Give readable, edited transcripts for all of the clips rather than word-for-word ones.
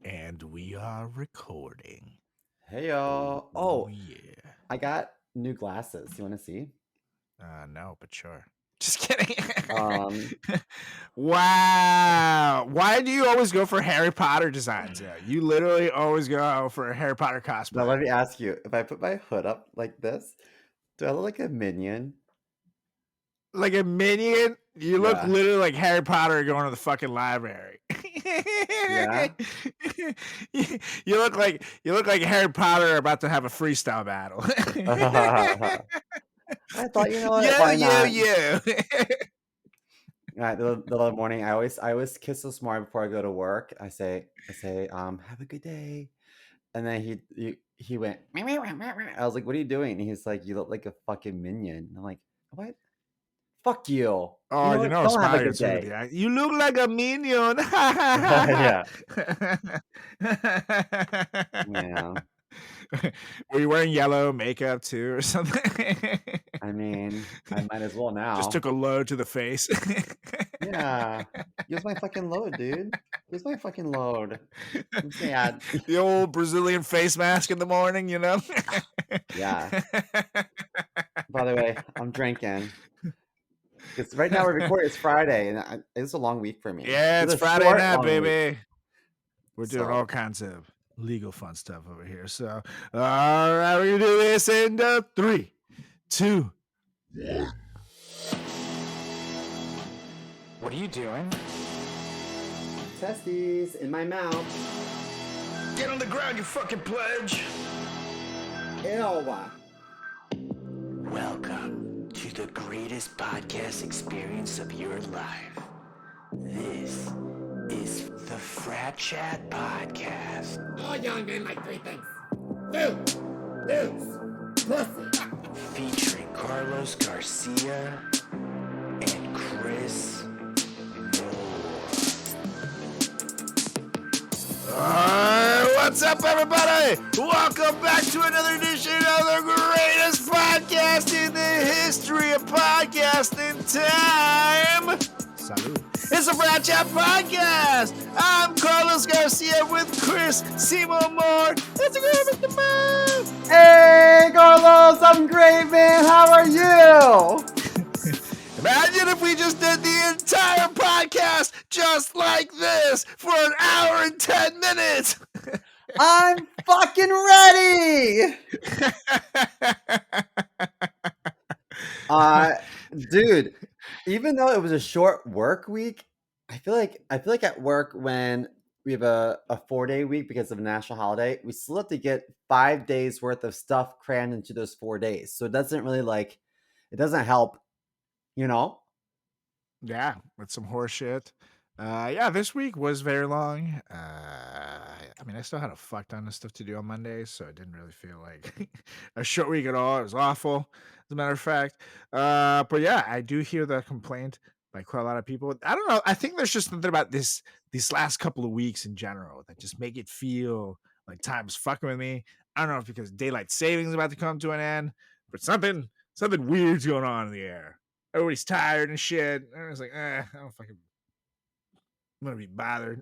And we are recording. Hey y'all. Oh, Oh, yeah. I got new glasses. You want to see? No, but sure. Just kidding. Um, Wow. Why do you always go for Harry Potter designs? You literally always go for a Harry Potter now cosplay. let me ask you, if I put my hood up like this, do I look like a minion? Like a minion? You look Yeah. literally like Harry Potter going to the fucking library. Yeah. you look like Harry Potter about to have a freestyle battle. I thought, you know what? Yo, Why yo, not? yo. The other morning, I always kiss the smart before I go to work. I say, have a good day. And then he went, "Meow, meow, meow, meow, meow." I was like, what are you doing? And he's like, you look like a fucking minion. And I'm like, what? Fuck you. You Oh, know what? Don't have a smile good too. day. You look like a minion. Yeah. Yeah. Were you wearing yellow makeup too or something? I mean, I might as well Just took now. a load to the face. Yeah. Use my fucking load, dude. Use my fucking load. I'm sad. The old Brazilian face mask in the morning, you know? Yeah. By the way, I'm drinking. Because right now we're recording, it's Friday, and it's a long week for me. Yeah, It's it's a Friday short, night, long week. baby. We're doing all So, kinds of legal fun stuff over here. So, all right, we're gonna do this in 3, 2. What are you doing? testes in my mouth. Get on the ground, you fucking pledge. Ew. Welcome to the greatest podcast experience of your life. This is the Frat Chat Podcast. All young men like three things: food, booze, pussy. Featuring Carlos Garcia and Chris What's up, everybody? Welcome back to another edition of the greatest podcast in the history of podcasting time. Salud. It's the Frat Chat Podcast. I'm Carlos Garcia with Chris Seymour Moore. It's a great Mr. Moore. Hey, Carlos, I'm great, man. How are you? Imagine if we just did the entire podcast just like this for an hour and 10 minutes. I'm fucking ready. Dude, even though it was a short work week, I feel like at work when we have a 4-day week because of a national holiday, we still have to get 5 days worth of stuff crammed into those 4 days. So it doesn't really it doesn't help, you know? Yeah, with some horse shit. Yeah, this week was very long. I mean, I still had a fuck ton of stuff to do on Mondays, so it didn't really feel like a short week at all. It was awful, as a matter of fact. But yeah, I do hear the complaint by quite a lot of people. I don't know. I think there's just something about these last couple of weeks in general that just make it feel like time's fucking with me. I don't know if because daylight savings is about to come to an end, but something weird's going on in the air. Everybody's tired and shit. And I was like, I don't fucking, I'm gonna be bothered.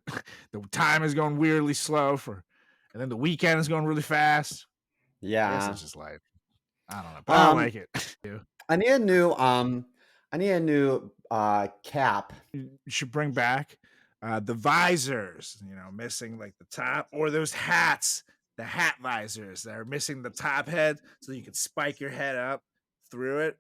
The time is going weirdly slow and then the weekend is going really fast. I guess Yeah. it's just life. I don't know, but I don't like it. I need a new cap. You should bring back the visors, missing like the top, or those hats, the hat visors that are missing the top head, so you can spike your head up through it.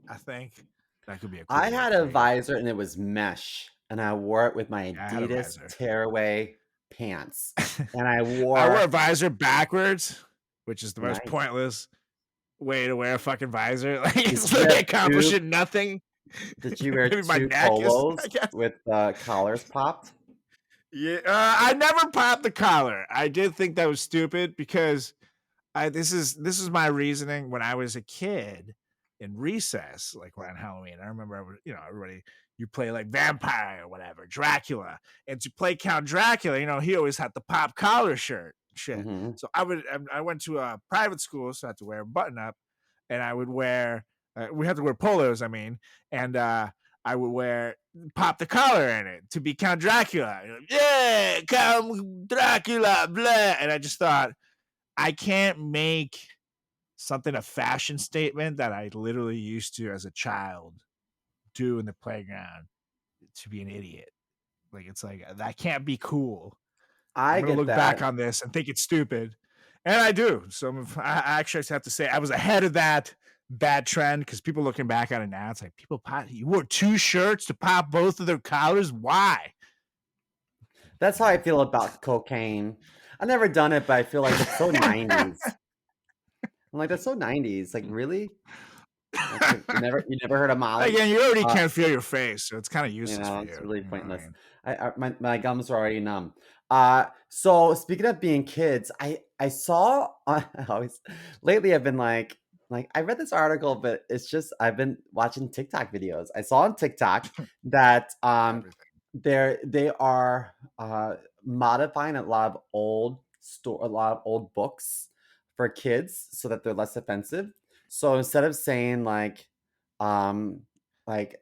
I think that could be a cool I look had for a you. visor and it was mesh, and I wore it with my Yeah, I had a Adidas visor. tearaway pants, and I I wore a wore visor backwards, which is the most nice. pointless way to wear a fucking visor. Like Did it's you literally have two? accomplishing nothing. Did you wear Maybe my two neck is, I polos guess. with collars popped? Yeah, I never popped the collar. I did think that was stupid because this is my reasoning when I was a kid in recess, like around Halloween. I remember, everybody, you play like vampire or whatever, Dracula, and to play Count Dracula, he always had the pop collar shirt shit. Mm-hmm. So I went to a private school, so I had to wear a button up, and I would wear we had to wear polos. I mean, and I would wear pop the collar in it to be Count Dracula. Yeah, Count Dracula, blah. And I just thought, I can't make something a fashion statement that I literally used to as a child do in the playground to be an idiot. Like, it's like, that can't be cool. I'm I gonna get look back that. on this and think it's stupid, and I do. So I actually have to say I was ahead of that bad trend because people looking back on it now, it's like people pop. You wore 2 shirts to pop both of their collars. Why? That's how I feel about cocaine. I've never done it, but I feel like that's so 90s. I'm like, that's so 90s. Like, really? Like, you never heard of Molly? Again, you already Uh, can't feel your face, so it's kind of useless for it's you. really You know what I pointless. mean? My gums are already numb. So speaking of being kids, I saw I always lately I've been like I read this article, but it's just I've been watching TikTok videos. I saw on TikTok that Everything. they are modifying a lot of old books for kids so that they're less offensive. So instead of saying um like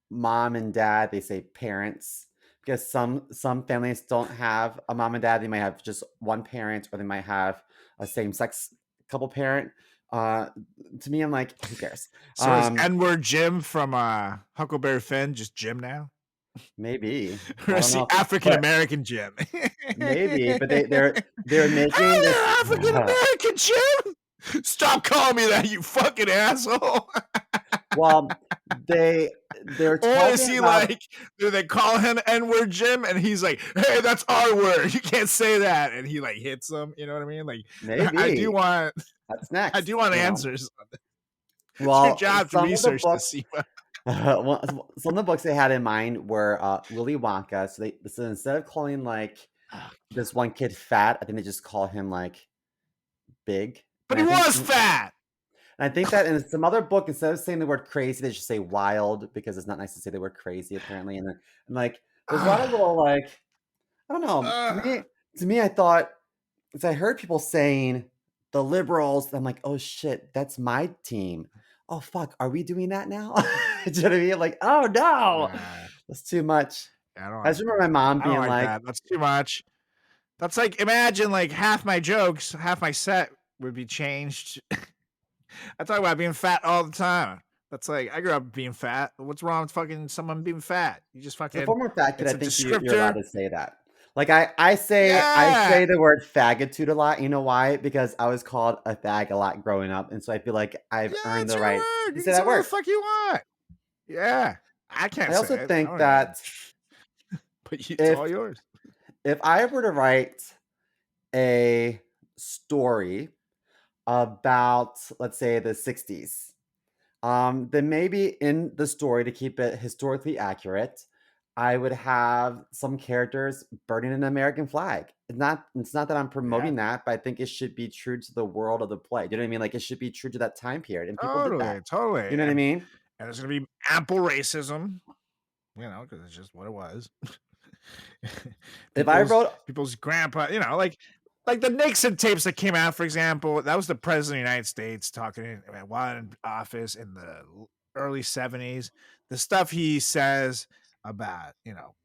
mom and dad, they say parents because some families don't have a mom and dad. They might have just one parent, or they might have a same sex couple parent. Uh, to me, I'm like, who cares? So is N-word Jim from Huckleberry Finn just Jim now? Maybe Or I is don't he know, African but American Jim? maybe, but they're Hey making there, this. African American Jim! Stop calling me that, you fucking asshole! Well, they're Or is talking he about like, do they call him N-word Jim? And he's like, hey, that's our word. You can't say that. And he like hits him. You know what I mean? Like, I do maybe want, that's I next. do want answers. It's your Well, job to some of the research to books see what. some of the books they had in mind were Willy Wonka. So instead of calling this one kid fat, I think they just call him like big. But he was fat. And I think that in some other book, instead of saying the word crazy, they should say wild because it's not nice to say the word crazy apparently. And like there's a lot of little like I don't know. To me, I thought as I heard people saying the liberals, I'm like, oh shit, that's my team. Oh fuck, are we doing that now? Do you know what I mean? Like, oh no, Nah, that's too much. I don't I just like remember that. my mom I don't being like like, that. That's too much. That's like, imagine like half my jokes, half my set would be changed. I talk about being fat all the time. That's like, I grew up being fat. What's wrong with fucking someone being fat? You just as a fucking, former fat kid, it's I a think you're allowed descriptor. to say that. Like I Yeah. say the word faggitude a lot. You know why? Because I was called a fag a lot growing up, and so I feel like I've Yeah, earned it's the your right word. to You say can say that whatever the word. fuck you want. Yeah. I can't I also say it. I think don't even, that but it's if all yours. if I were to write a story about, let's say, the 60s, then maybe in the story, to keep it historically accurate, I would have some characters burning an American flag. It's not that I'm Yeah. promoting that, but I think it should be true to the world of the play. Do you know what I mean? Like it should be true to that time period, and people did that. Totally. Totally. You know what I mean? And there's going to be ample racism, because it's just what it was. If I people's wrote, people's grandpa, like the Nixon tapes that came out, for example, that was the president of the United States talking while in office in the early 70s. The stuff he says about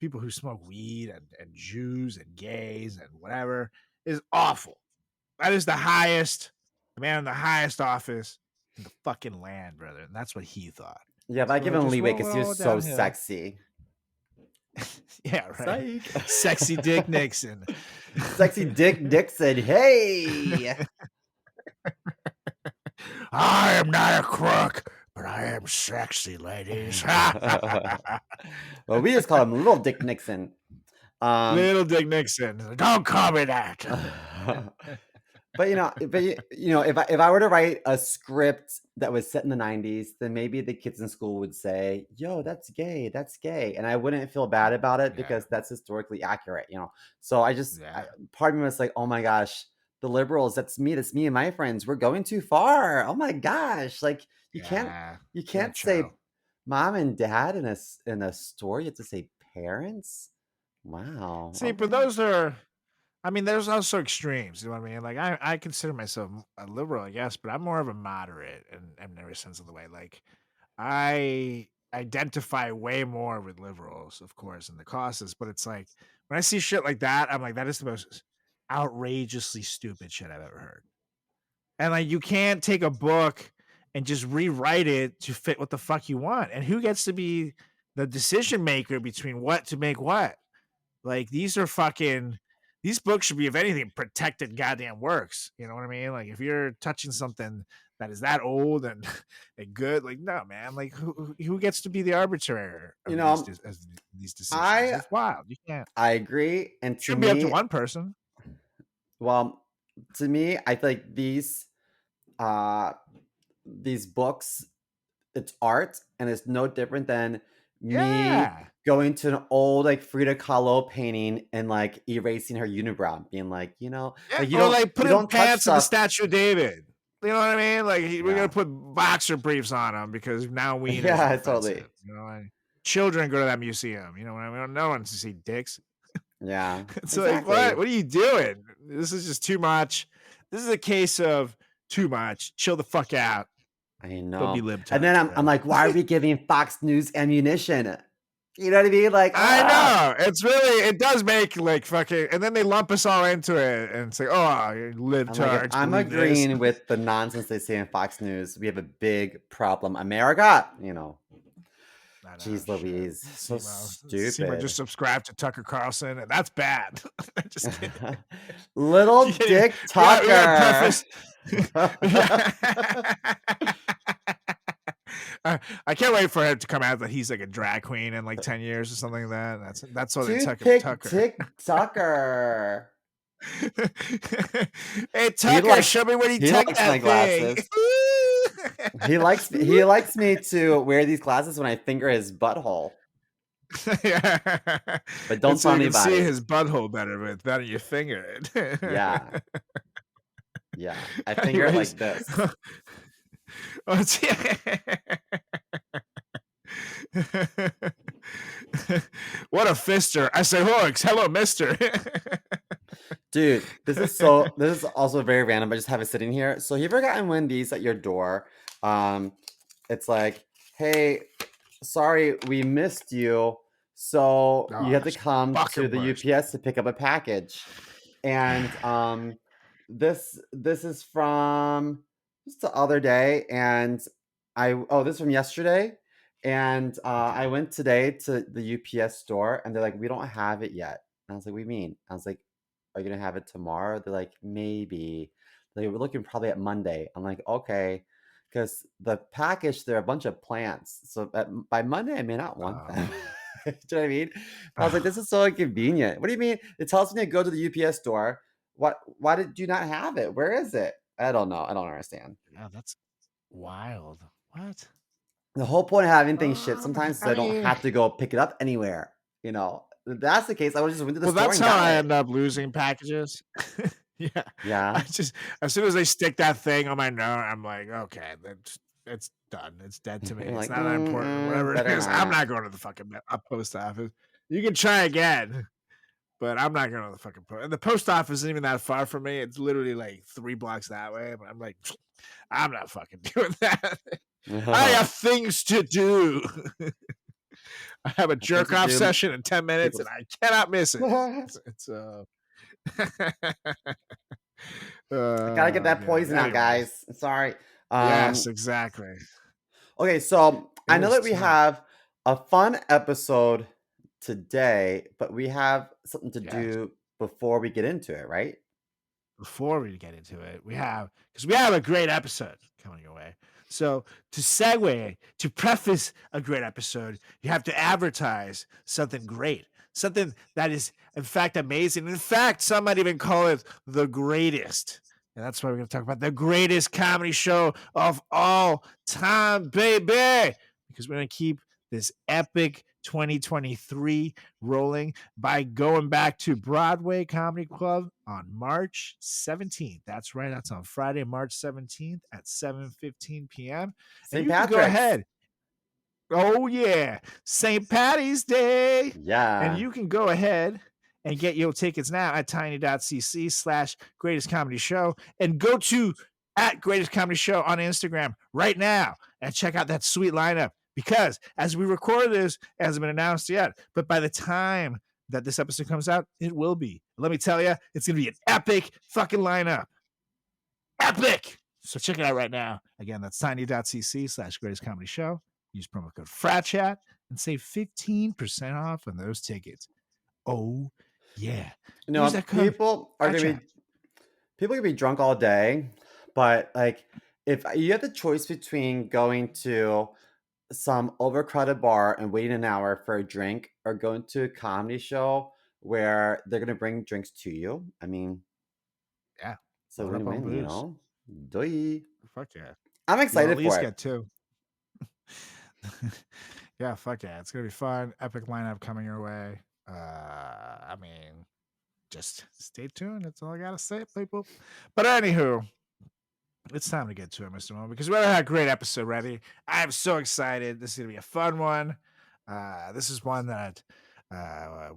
people who smoke weed and Jews and gays and whatever is awful. That is the highest man in the highest office in the fucking land, brother. And that's what he thought. yeah, if I So give it him just leeway went because he was all so downhill. sexy. Yeah, right. Psych. Sexy Dick Nixon. Sexy Dick Dixon. Hey. I am not a crook, but I am sexy, ladies. Well, we just call him Little Dick Nixon. Little Dick Nixon. Don't call me that. But if I were to write a script that was set in the 90s, then maybe the kids in school would say, "Yo, that's gay," and I wouldn't feel bad about it Yeah, because that's historically accurate. So yeah, part of me was like, "Oh my gosh, the liberals, that's me and my friends. We're going too far. Oh my gosh, like you can't yeah. you Gotta can't say chill. mom and dad in a story. You have to say parents. Wow. See, but Okay. those are, I mean, there's also extremes. You know what I mean? Like, I consider myself a liberal, I guess, but I'm more of a moderate in every sense of the way. Like, I identify way more with liberals, of course, and the causes. But it's like when I see shit like that, I'm like, that is the most outrageously stupid shit I've ever heard. And like, you can't take a book and just rewrite it to fit what the fuck you want. And who gets to be the decision maker between what to make what? Like, these books should be, if anything, protected goddamn works. You know what I mean? Like, if you're touching something that is that old and, and good, like, no, man. Like, who gets to be the arbitrator You of know, these decisions? I It's wild. You can't. I agree, and Shouldn't be up to one person. well, to me, I feel like uh these books, it's art, and it's no different than me Yeah. going to an old like Frida Kahlo painting and like erasing her unibrow, being like, Yeah. like Or like you putting don't touch pants in the stuff. Statue of David. You know what I mean? Like, we're gonna Yeah, put boxer briefs on them because now wieners are yeah, totally. offensive. You know, children go to that museum. You know what I mean? No one wants to see dicks. Yeah, It's like, what? exactly. What are you doing? This is just too much. This is a case of too much. Chill the fuck out. I Don't be know. And then libtards, I'm bro. like, why are we giving Fox News ammunition? You know what I mean? Like, I know. It's really, it does make like fucking, and then they lump us all into it and say, oh, you I'm like, if libtards I'm believe this. agreeing with the nonsense they say on Fox News, we have a big problem. America, I know, Jeez shit. Louise, so Seymour just stupid. subscribed to Tucker Carlson, and that's bad. Just kidding. Little Yeah, Dick we gotta Tucker. preface. I can't wait for him to come out that he's like a drag queen in like 10 years or something like that. That's what they took him, Toothpick Tucker. Dick Tucker. Hey, He Tucker, likes show me when he he took likes my that thing. glasses. He likes me to wear these glasses when I finger his butthole. Yeah. But And don't so tell you can see anybody. his butthole better with that you finger it. Yeah. Yeah. I finger it Anyways. like this. Oh, what a fister. I say, Hoax, hello, mister. Dude, this is also very random. I just have it sitting here. So you ever gotten one of these at your door? It's like, hey, sorry, we missed you. So you have to come to Fucking the worst. UPS to pick up a package. And this is from just the other day, and this is from yesterday. And I went today to the UPS store, and they're like, we don't have it yet. And I was like, what do you mean? I was like, are you gonna have it tomorrow? They're like, maybe. They were looking probably at Monday. I'm like, okay, because the package, there are a bunch of plants. So by Monday, I may not want them. Do you know what I mean? I was like, this is so inconvenient. What do you mean? It tells me to go to the UPS store. Why did you not have it? Where is it? I don't know. I don't understand. Yeah, that's wild. What? The whole point of having things shipped sometimes is I I don't mean, have to go pick it up anywhere. If that's the case, I would just went to the well, store that's and how got I it. end up losing packages. Yeah. I Yeah. just, as soon as they stick that thing on my note, I'm like, okay, it's done. It's dead to me. You're It's like, not that important. Whatever it better is, I'm not. not going to the fucking post office. You can try again, but I'm not going to the fucking post. And the post office isn't even that far from me. It's literally like 3 blocks that way. But I'm like, I'm not fucking doing that. I have things to do. I have a I think jerk to off do session in 10 minutes and people's. I cannot miss it. It's I gotta get that yeah. poison out, Anyways, guys. Sorry. yes, exactly. Okay, so It I know is that we tough. have a fun episode today, but we have something to Yes. do before we get into it, right? Before we get into it, we have a great episode coming your way. So to segue, to preface a great episode, you have to advertise something great, something that is in fact amazing. In fact, some might even call it the greatest. And that's why we're going to talk about the greatest comedy show of all time, baby. Because we're going to keep this epic 2023 rolling by going back to Broadway Comedy Club on March 17th. That's right. That's on Friday, March 17th at 7:15 p.m. And St. you can go Patrick's. ahead. Oh, yeah. St. Patty's Day. And Yeah. you can go ahead and get your tickets now at tiny.cc/greatest comedy show and go to at greatest comedy show on Instagram right now and check out that sweet lineup because as we record this, it hasn't been announced yet. But by the time that this episode comes out, it will be. Let me tell you, it's going to be an epic fucking lineup. Epic! So check it out right now. Again, that's tiny.cc/greatest comedy show. Use promo code FRATCHAT and save 15% off on those tickets. Oh, yeah. You Use know, that code FRATCHAT. people can be drunk all day, but like if you have the choice between going to some overcrowded bar and waiting an hour for a drink or going to a comedy show where they're gonna bring drinks to you, I mean, Yeah. it's a Load up on win-win, you booze. know? Doy. Fuck yeah. I'm You'll excited at for least it. get two. Yeah, fuck yeah. It's going to be fun. Epic lineup coming your way. I mean, just stay tuned. That's all I got to say, people. But anywho, it's time to get to it, Mr. Mo, because we already had a great episode ready. I'm so excited. This is going to be a fun one. This is one that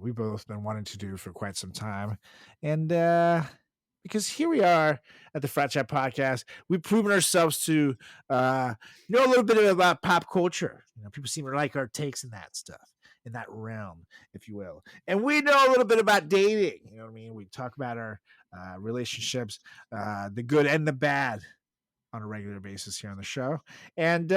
we've both been wanting to do for quite some time. And because here we are at the Frat Chat Podcast, we've proven ourselves to know a little bit about pop culture. You know, people seem to like our takes in that stuff, in that realm, if you will. And we know a little bit about dating. You know what I mean? We talk about our relationships, the good and the bad, on a regular basis here on the show. And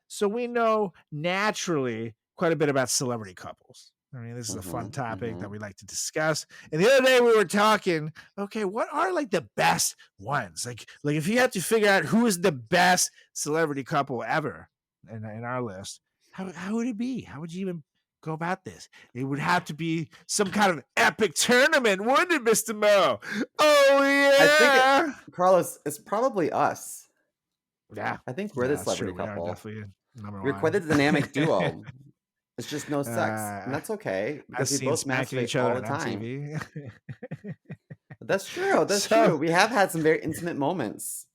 so we know naturally quite a bit about celebrity couples. I mean, this is a fun topic that we like to discuss. And the other day we were talking, okay, what are like the best ones? Like if you have to figure out who is the best celebrity couple ever in our list, how would it be? How would you even go about this? It would have to be some kind of epic tournament, wouldn't it, Mr. Mo? Oh yeah. I think Carlos, it's probably us. Yeah, I think we're the that's true. celebrity We are couple. definitely number We're quite the one. dynamic duo. It's just no sex. And that's okay I've because we seen both smacking masturbate each all other the on time. MTV. That's true. That's So- true. We have had some very intimate moments.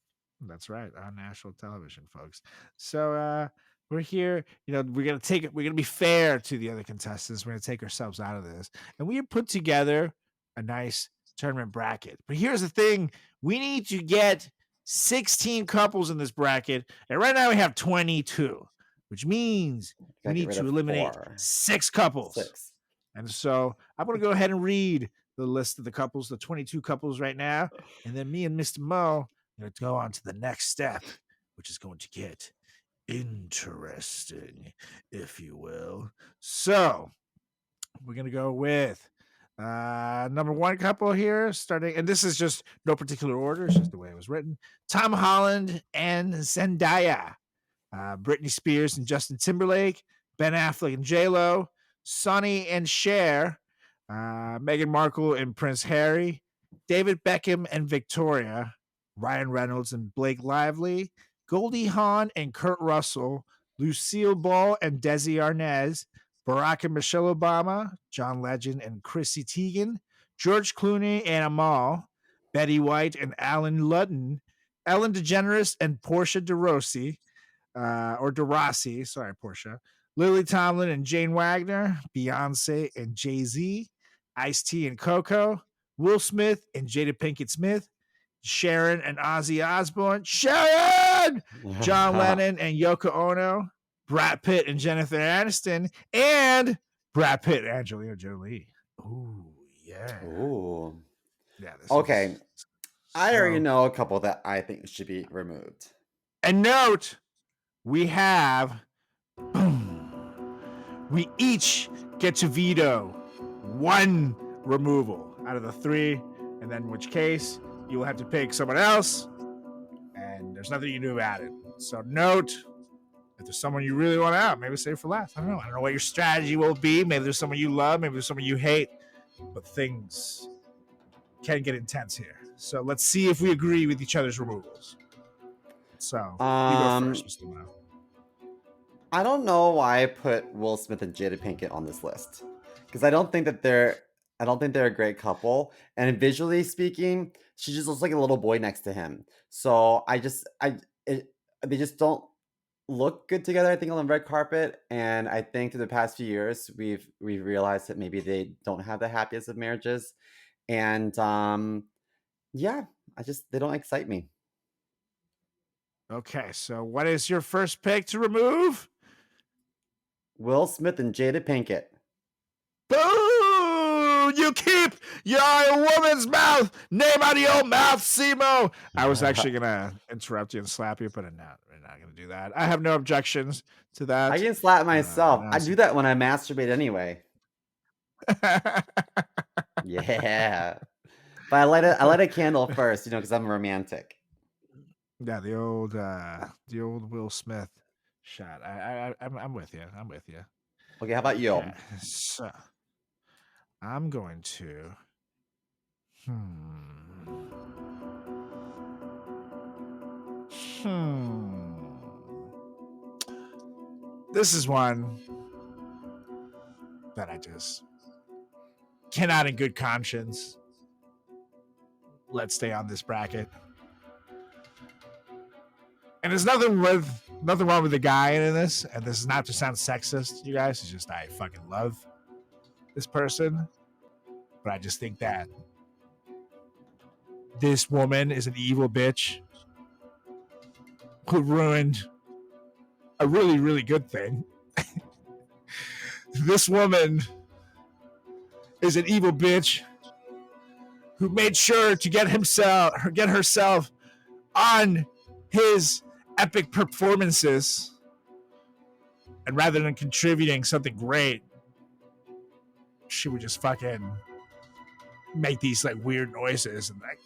That's right, on national television, folks. So we're here. You know, we're gonna be fair to the other contestants. We're gonna take ourselves out of this, and we have put together a nice tournament bracket. But here's the thing: we need to get 16 couples in this bracket, and right now we have 22, which means we Gotta get need rid to of eliminate 4. 6 couples. 6. And so I'm going to go ahead and read the list of the couples, the 22 couples right now. And then me and Mr. Mo are going to go on to the next step, which is going to get interesting, if you will. So we're going to go with number 1 couple here, starting, and this is just no particular order, it's just the way it was written. Tom Holland and Zendaya, Britney Spears and Justin Timberlake, Ben Affleck and J-Lo, Sonny and Cher, Meghan Markle and Prince Harry, David Beckham and Victoria, Ryan Reynolds and Blake Lively, Goldie Hawn and Kurt Russell, Lucille Ball and Desi Arnaz, Barack and Michelle Obama, John Legend and Chrissy Teigen, George Clooney and Amal, Betty White and Alan Ludden, Ellen DeGeneres and Portia de Rossi, or DeRossi, sorry, Portia, Lily Tomlin and Jane Wagner, Beyonce and Jay-Z, Ice-T and Coco, Will Smith and Jada Pinkett Smith, Sharon and Ozzy Osbourne, Sharon, John Lennon and Yoko Ono, Brad Pitt and Jennifer Aniston, and Brad Pitt and Angelina Jolie. Ooh, yeah. Ooh. Yeah. This Okay. I already so- know a couple that I think should be removed. And note, we have, we each get to veto 1 removal out of the 3, and then in which case you will have to pick someone else, and there's nothing you can do about it. So note, if there's someone you really want out, maybe save it for last. I don't know what your strategy will be. Maybe there's someone you love, maybe there's someone you hate, but things can get intense here. So let's see if we agree with each other's removals. So you go first, Mr. Mo. I don't know why I put Will Smith and Jada Pinkett on this list because I don't think they're a great couple. And visually speaking, she just looks like a little boy next to him. So they just don't look good together. I think on the red carpet, and I think through the past few years we've realized that maybe they don't have the happiest of marriages. And yeah, they don't excite me. Okay, so what is your first pick to remove? Will Smith and Jada Pinkett. Boo! You keep your woman's mouth name out of your mouth, Simo. I was actually gonna interrupt you and slap you, but we're not gonna do that. I have no objections to I that. can slap myself. I Nice. do that when I masturbate anyway. Yeah. But I light a candle first, because I'm romantic. Yeah, the old Will Smith shot. I'm with you. I'm with you. Okay, how about Okay, you? so I'm going to. Hmm. Hmm. This is one that I just cannot, in good conscience, let stay on this bracket. And there's nothing wrong with the guy in this, and this is not to sound sexist, you guys. It's just I fucking love this person, but I just think that this woman is an evil bitch who ruined a really, really good thing. This woman is an evil bitch who made sure to get herself on his epic performances, and rather than contributing something great, she would just fucking make these like weird noises and like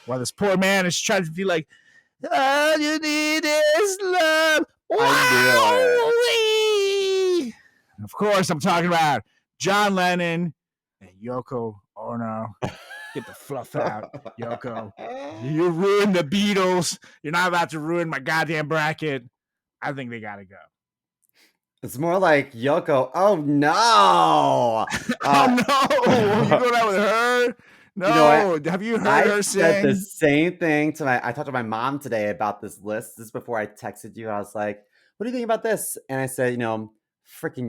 while this poor man is trying to be like, all you need is love. I knew it. Of course, I'm talking about John Lennon and Yoko Ono. Get the fluff out, Yoko. You ruined the Beatles. You're not about to ruin my goddamn bracket. I think they gotta go. It's more like Yoko. Oh no! Oh no! You going out with her? No. You know what? Have you heard I her said the sing? same thing to I talked to my mom today about this list. This is before I texted you. I was like, "What do you think about this?" And I said, freaking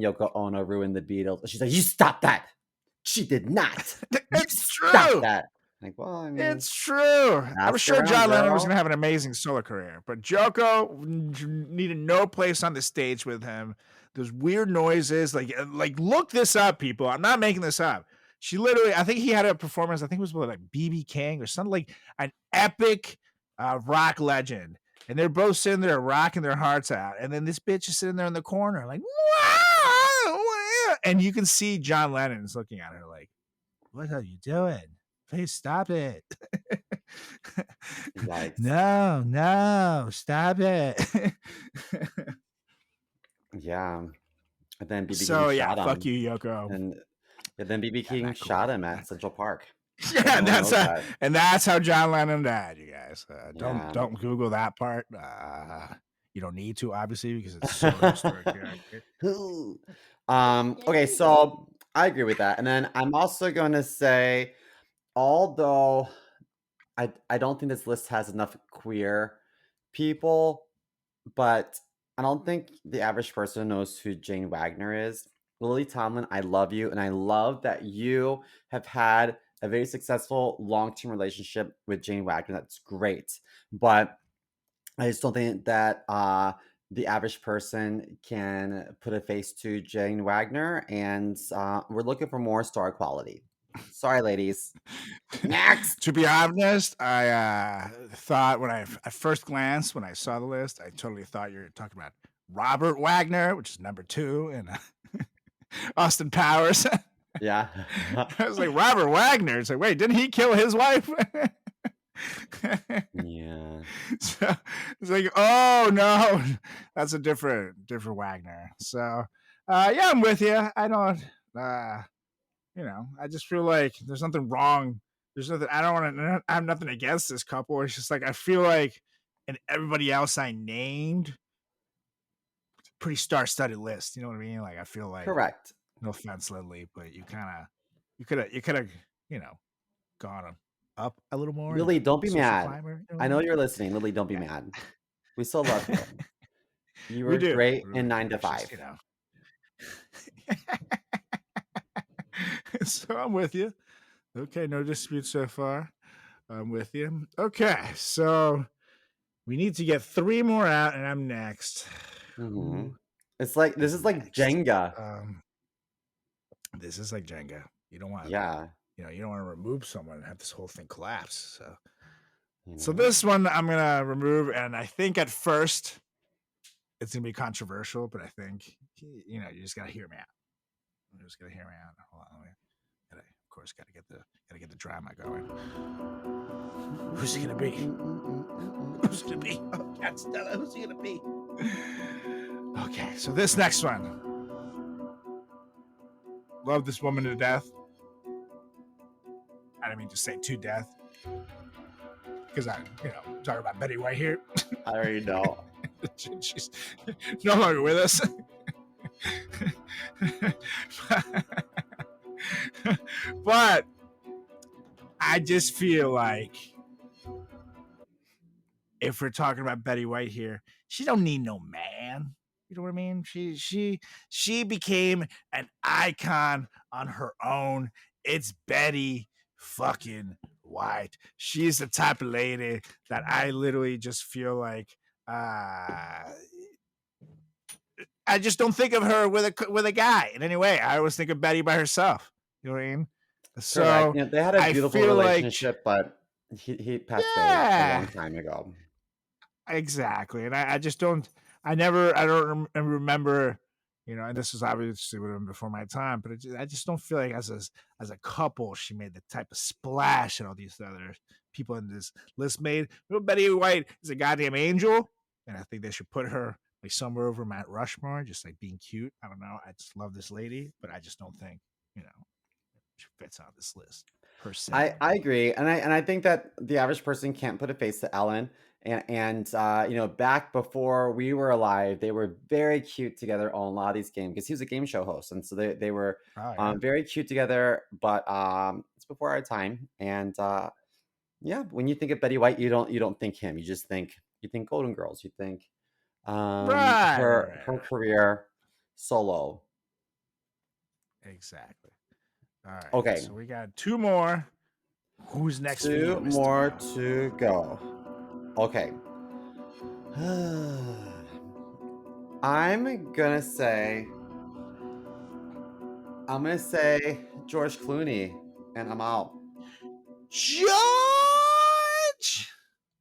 Yoko Ono ruined the Beatles. She's like, "You stop that! She did not. It's Stop true. that!" Like, well, I mean, It's true. I'm ask sure around, John Lennon was girl. going to have an amazing solo career, but Joko needed no place on the stage with him. Those weird noises, like look this up, people. I'm not making this up. She literally, I think he had a performance. I think it was with like BB King or something, like an epic rock legend, and they're both sitting there rocking their hearts out, and then this bitch is sitting there in the corner, like, wow, and you can see John Lennon's looking at her like, "What are you doing? Please stop it." Yikes. No, stop it. Yeah. And then BB So King yeah, shot fuck him. you, Yoko. And then BB King not cool. shot him at Central Park. Yeah, Everyone knows that's how John Lennon died, you guys. Yeah. Don't Google that part. You don't need to, obviously, because it's so historically accurate. Okay, so I agree with that. And then I'm also going to say, although I don't think this list has enough queer people, but I don't think the average person knows who Jane Wagner is. Lily Tomlin, I love you, and I love that you have had a very successful long-term relationship with Jane Wagner. That's great. But I just don't think that the average person can put a face to Jane Wagner, and we're looking for more star quality. Sorry, ladies. Next. To be honest, I thought when at first glance when I saw the list, I totally thought you were talking about Robert Wagner, which is number 2 in Austin Powers. Yeah. I was like, Robert Wagner. It's like, wait, didn't he kill his wife? Yeah. So it's like, oh no, that's a different Wagner. So yeah, I'm with you. I don't I just feel like there's nothing wrong. There's nothing, I don't want to, I have nothing against this couple. It's just like I feel like, and everybody else I named, pretty star-studded list. You know what I mean? Like I feel like, Correct. no offense, Lily, but you could have gone up a little more. Lily, don't be mad. Climber, I know you're listening. Lily, don't be mad. We still love you. You were great in 9 to 5. So I'm with you. Okay, no dispute so far. I'm with you. Okay, so we need to get 3 more out, and I'm next. Mhm. Who It's like this is is like next? Jenga. This is like Jenga. You don't want, Yeah, you don't want to remove someone and have this whole thing collapse. So, you so know? this one I'm gonna remove, and I think at first it's gonna be controversial, but I think you just gotta hear me out. You just gotta hear me out. Hold on, of course, gotta get the drama going. Who's he gonna be? Who's it gonna be? Oh, God, Stella, who's he gonna be? Okay, so this next one. Love this woman to death. I didn't mean to say to death. Because I'm talking about Betty White here. I already know. She's no longer with us. But I just feel like if we're talking about Betty White here, she don't need no man. You know what I mean? She became an icon on her own. It's Betty fucking White. She's the type of lady that I literally just feel like I just don't think of her with a guy in any way. I always think of Betty by herself. You know what I mean? Correct. So You know, they had a I beautiful feel like relationship, but he passed away a long yeah, time ago. exactly. And I just don't, I don't remember, and this was obviously would have been before my time, but I just don't feel like as a couple, she made the type of splash that all these other people in this list made. Betty White is a goddamn angel, and I think they should put her like somewhere over Mount Rushmore, just like being cute. I don't know. I just love this lady, but I just don't think, she fits on this list per se. I agree, and I think that the average person can't put a face to Ellen. And you know, back before we were alive, they were very cute together on a lot of these games because he was a game show host, and so they were Oh yeah. very cute together. But it's before our time, and yeah, when you think of Betty White, you don't think him. You think Golden Girls. You think her Right. career solo. Exactly. All right. Okay, So we got 2 more. Who's next for you, two Mr. more Mo? to go. Okay. I'm gonna say George Clooney, and I'm out. George!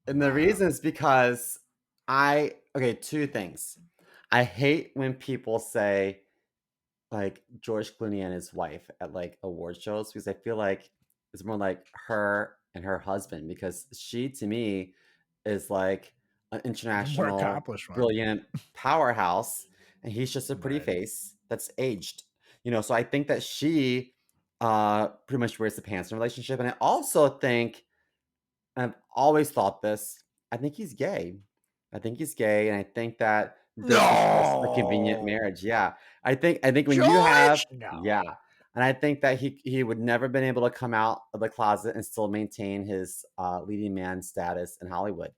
And the Wow. reason is because two things. I hate when people say like George Clooney and his wife at like award shows because I feel like it's more like her and her husband because she to me is like an The more international accomplished one. brilliant powerhouse and he's just a pretty Right. face that's aged. So I think that she pretty much wears the pants in a relationship. And I also think I've always thought this. I think he's gay. I think he's gay, and I think that this is just a convenient No. marriage. Yeah, I think when you have George? No. yeah, and I think that he would never been able to come out of the closet and still maintain his leading man status in Hollywood.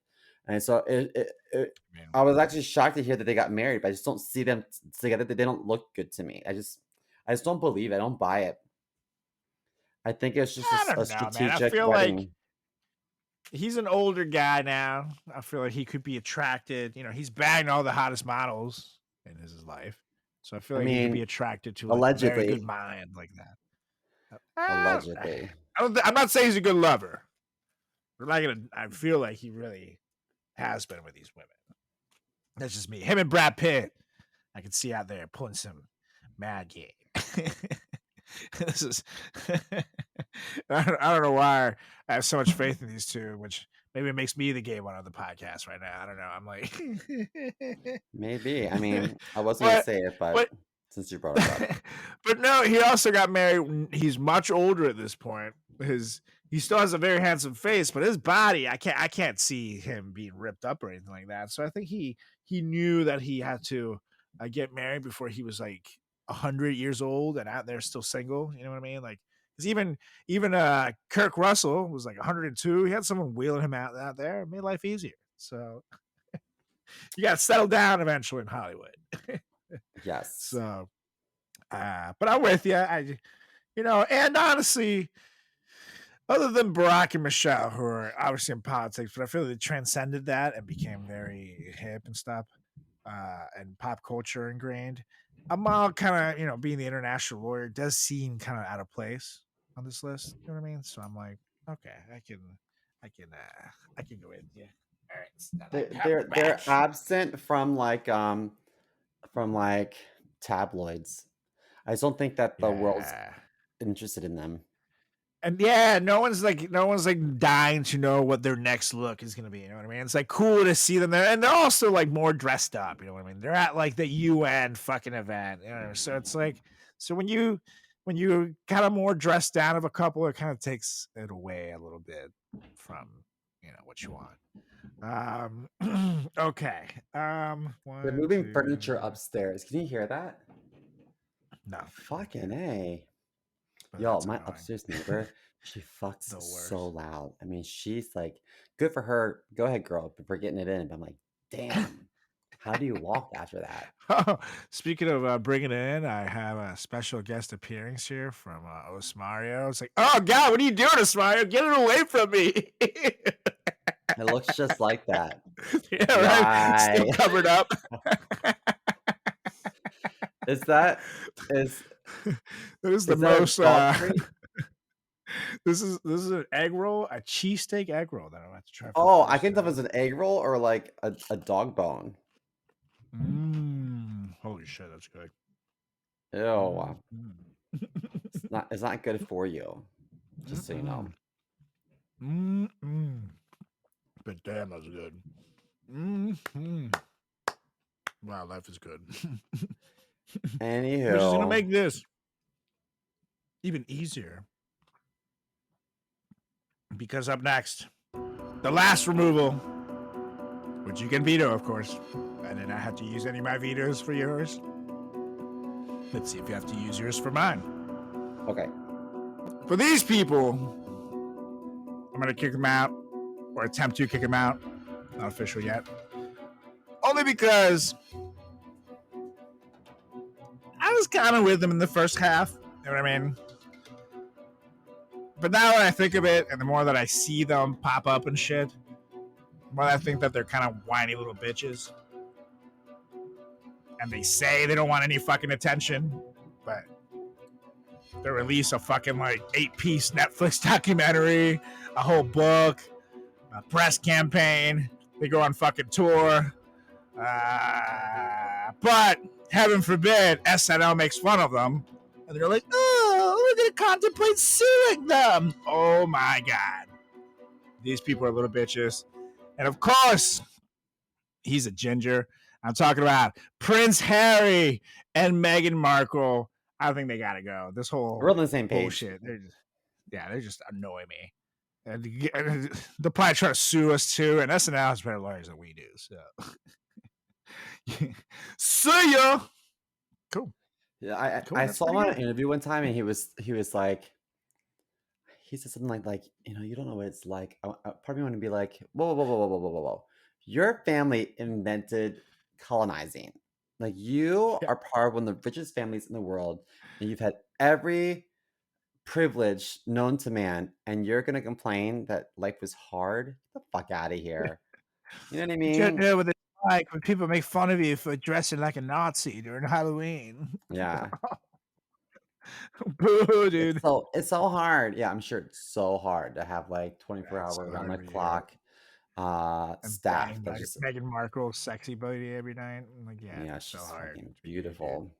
And so I mean, I was actually shocked to hear that they got married, but I just don't see them together. They don't look good to me. I just don't believe it. I don't buy it. I think it's just I a don't know, man. I strategic feel like wedding. he's an older guy now. I feel like he could be attracted. He's bagged all the hottest models in his life. So I feel I like he could be mean, attracted to like a very good allegedly, mind like that. allegedly. I'm not saying he's a good lover. But I feel like he really has been with these women. That's just me. Him and Brad Pitt, I can see out there pulling some mad game. This is I don't know why I have so much faith in these two, which maybe it makes me the gay one on the podcast right now. I don't know. I'm like Maybe. I mean, I wasn't gonna but say it, but but since you brought it up. but no, he also got married. He's much older at this point. He still has a very handsome face, but his body, I can't see him being ripped up or anything like that. So I think he knew that he had to get married before he was like 100 years old and out there still single. You know what I mean? Like, because even Kirk Russell was like 102. He had someone wheeling him out there. It made life easier. So you got to settle down eventually in Hollywood. Yes. So, but I'm with you. And honestly, other than Barack and Michelle, who are obviously in politics, but I feel like they transcended that and became very hip and stuff, and pop culture ingrained. I'm all kind of, being the international lawyer does seem kind of out of place on this list. You know what I mean? So I'm like, okay, I can go with you. All right, it's not like back. They're absent from like tabloids. I just don't think that the world's Yeah. interested in them. And yeah, no one's like dying to know what their next look is gonna be. You know what I mean? It's like cool to see them there, and they're also like more dressed up. You know what I mean? They're at like the UN fucking event. So it's like, so when you kind of more dressed down of a couple, it kind of takes it away a little bit from what you want. Okay. They're One, moving two, furniture upstairs. Can you hear that? no, Fucking A. but Yo, that's my annoying. upstairs neighbor, she fucks The so worst. loud. I mean, she's like, good for her. Go ahead, girl, for getting it in. But I'm like, damn, how do you walk after that? Oh, speaking of bringing it in, I have a special guest appearance here from Osmario. It's like, oh God, what are you doing, Osmario? Get it away from me! It looks just like that. Yeah, right. Still Why? covered up. Is that is That is the is that a most. dog treat? This is an egg roll, a cheesesteak egg roll that I'm about to try for the Oh, I first can tell if time. it's an egg roll or like a dog bone. Holy shit, that's good. Ew. Mm-mm. It's not good for you. Just so you know. Mm-mm. Mm-mm. But damn, that's good. Mm-hmm. Wow, life is good. Which is gonna Anywho, make this even easier because up next, the last removal, which you can veto, of course. I did not have to use any of my vetoes for yours. Let's see if you have to use yours for mine. okay. For these people, I'm gonna kick them out or attempt to kick them out. Not official yet. Only because I was kind of with them in the first half. You know what I mean? But now that I think of it, and the more that I see them pop up and shit, the more I think that they're kind of whiny little bitches. And they say they don't want any fucking attention, but they release a fucking like 8-piece Netflix documentary, a whole book, a press campaign. They go on fucking tour. But heaven forbid SNL makes fun of them. And they're like, oh, we're going to contemplate suing them. Oh my God. These people are little bitches. And of course, he's a ginger. I'm talking about Prince Harry and Meghan Markle. I think they got to go. This whole We're on the same page. bullshit. They just annoy me. And they'll probably try to sue us too. And SNL has better lawyers than we do. So, see ya. Cool. Yeah, Cool. I That's saw him pretty on good. an interview one time, and he was like, he said something like you don't know what it's like. Part of me want to be like, whoa, whoa, whoa, whoa, whoa, whoa, whoa, whoa. Your family invented colonizing. Like you Yeah. are part of one of the richest families in the world, and you've had every privilege known to man, and you're gonna complain that life was hard? Get the fuck out of here. You know what I You don't mean? know what it's like when people make fun of you for dressing like a Nazi during Halloween. Yeah. Boo, It's dude. so hard. Yeah, I'm sure it's so hard to have like 24 Yeah, it's hour so around hard the to be here. clock And staff banging that's just Meghan Markle's sexy booty every night. I'm like, yeah, yeah, it's so she's hard fucking to be you, dude. beautiful.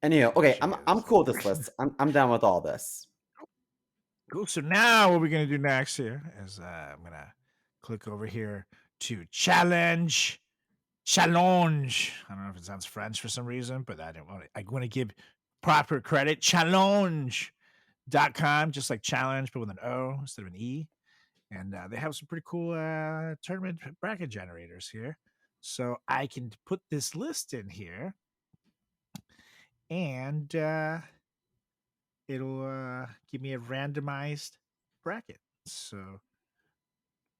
Anyhow, Yeah, okay, she I'm is. cool with this list. I'm down with all this. Cool. So now what we're gonna do next here is I'm gonna click over here to challenge. I don't know if it sounds French for some reason, but I don't want to. I want to give proper credit. Challenge.com, just like challenge, but with an O instead of an E. And they have some pretty cool tournament bracket generators here. So I can put this list in here, and it'll give me a randomized bracket. So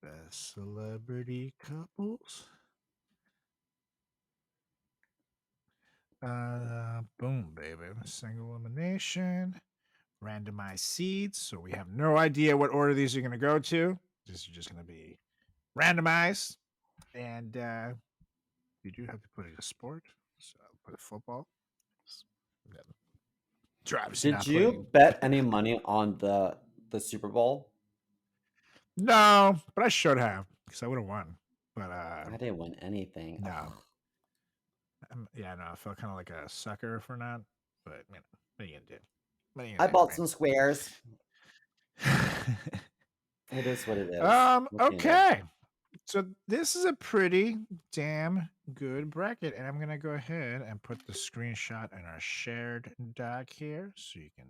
best celebrity couples. Boom, baby. Single elimination. randomized seeds. So we have no idea what order these are going to go to. These are just going to be randomized. And you do have to put it a sport. So I'll put it football. You're obviously Did not you putting. bet any money on the Super Bowl? No, but I should have because I would have won. But I didn't win anything. no. Ugh. Yeah, no, I felt kind of like a sucker for not. But you know, what are you gonna do? What are you I gonna do, bought some squares. right? It is what it is. What can you do? Okay. So this is a pretty damn good bracket, and I'm gonna go ahead and put the screenshot in our shared doc here, so you can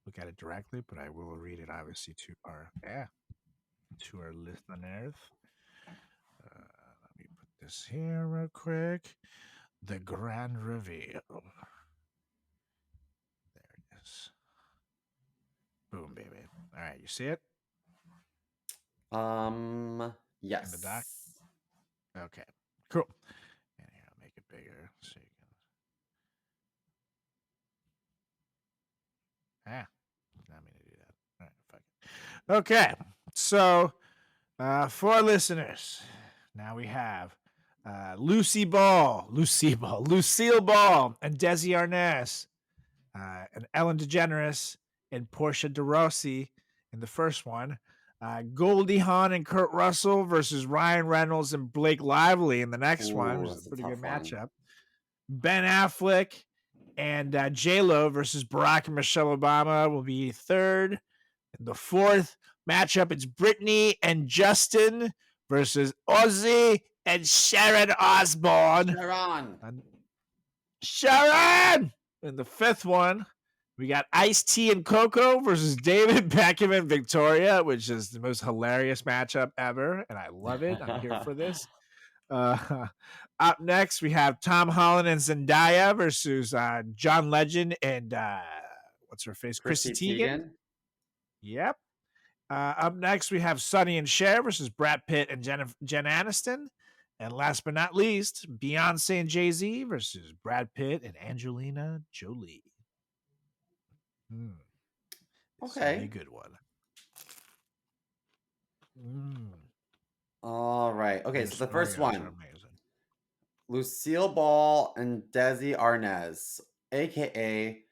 look at it directly. But I will read it obviously to our listeners. Let me put this here real quick. The grand reveal. There it is. Boom, baby. All right, you see it in the doc? Yes. Okay, cool. And here, I'll make it bigger so you can. Not mean to do that. All right, fuck it. Okay, so for listeners, now we have Lucille Ball, and Desi Arnaz, and Ellen DeGeneres and Portia de Rossi in the first one. Goldie Hawn and Kurt Russell versus Ryan Reynolds and Blake Lively in the next one, Ooh, which is that's a a pretty tough good one. matchup. Ben Affleck and J-Lo versus Barack and Michelle Obama will be third. In the fourth matchup, it's Brittany and Justin versus Ozzy and Sharon Osbourne. Sharon! In the fifth one, we got Ice-T and Coco versus David Beckham and Victoria, which is the most hilarious matchup ever, and I love it. I'm here for this. Up next, we have Tom Holland and Zendaya versus John Legend and what's her face? Chrissy Teigen. Yep. Up next, we have Sonny and Cher versus Brad Pitt and Jen Aniston. And last but not least, Beyonce and Jay-Z versus Brad Pitt and Angelina Jolie. This will be a Okay. good one. All right. Okay, Your so the first scenarios are one. amazing. Lucille Ball and Desi Arnaz, aka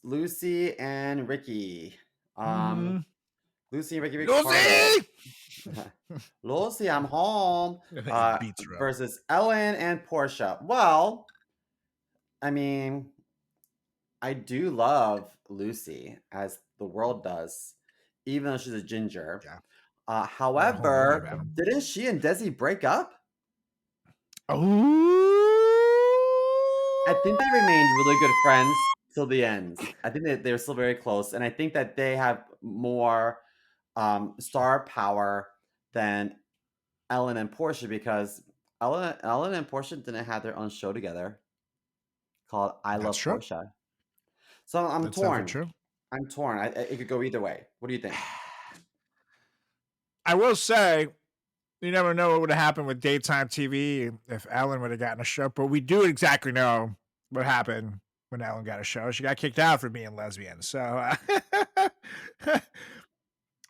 Lucy and Ricky. Lucy and Ricky Ricardo. Lucy! Lucy, I'm home. He beats her up. Versus Ellen and Portia. Well, I mean, I do love Lucy, as the world does, even though she's a ginger. Yeah. However, didn't she and Desi break up? Oh, I think they remained really good friends till the end. I think that they're still very close, and I think that they have more star power than Ellen and Portia, because Ellen and Portia didn't have their own show together called I Love true. Portia. So I'm That's torn. true. I'm torn. It could go either way. What do you think? I will say, you never know what would have happened with daytime TV if Ellen would have gotten a show, but we do exactly know what happened when Ellen got a show. She got kicked out for being lesbian. So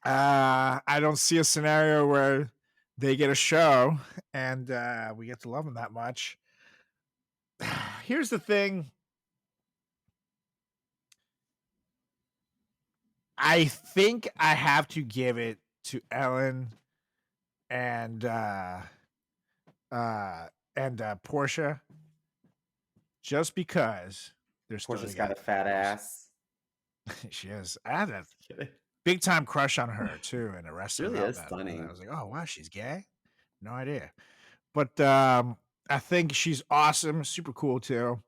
I don't see a scenario where they get a show and we get to love them that much. Here's the thing. I think I have to give it to Ellen and Portia, just because they're still Portia's got together. a fat ass. She is. I had a big time crush on her too, and Arrested Really is Development. stunning. And I was like, oh wow, she's gay. No idea, but I think she's awesome, super cool too,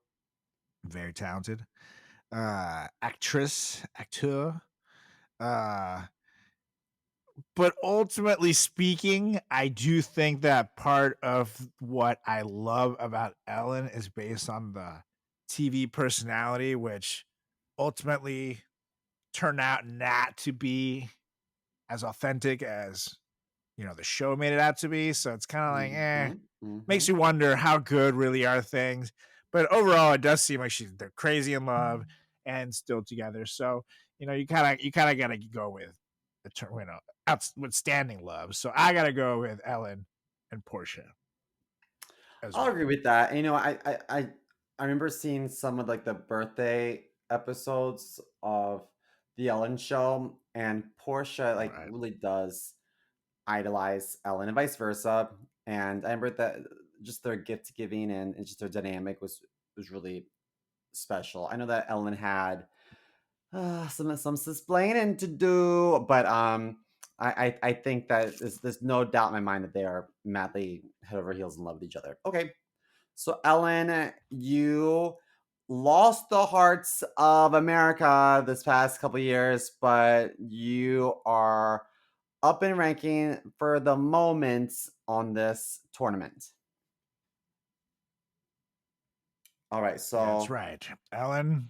very talented actor. But ultimately speaking, I do think that part of what I love about Ellen is based on the TV personality, which ultimately turned out not to be as authentic as, you know, the show made it out to be. So it's kind of like, makes you wonder how good really are things. But overall, it does seem like they're crazy in love. and still together. So you kind of got to go with the term, outstanding love. So I got to go with Ellen and Portia as I'll well. agree with that. And, I remember seeing some of like the birthday episodes of the Ellen Show, and Portia like Right. really does idolize Ellen, and vice versa. And I remember that just their gift giving and just their dynamic was really special. I know that Ellen had some explaining to do, but I think that there's no doubt in my mind that they are madly head over heels in love with each other. Okay, so Ellen, you lost the hearts of America this past couple years, but you are up in ranking for the moment on this tournament. All right, That's so right, Ellen.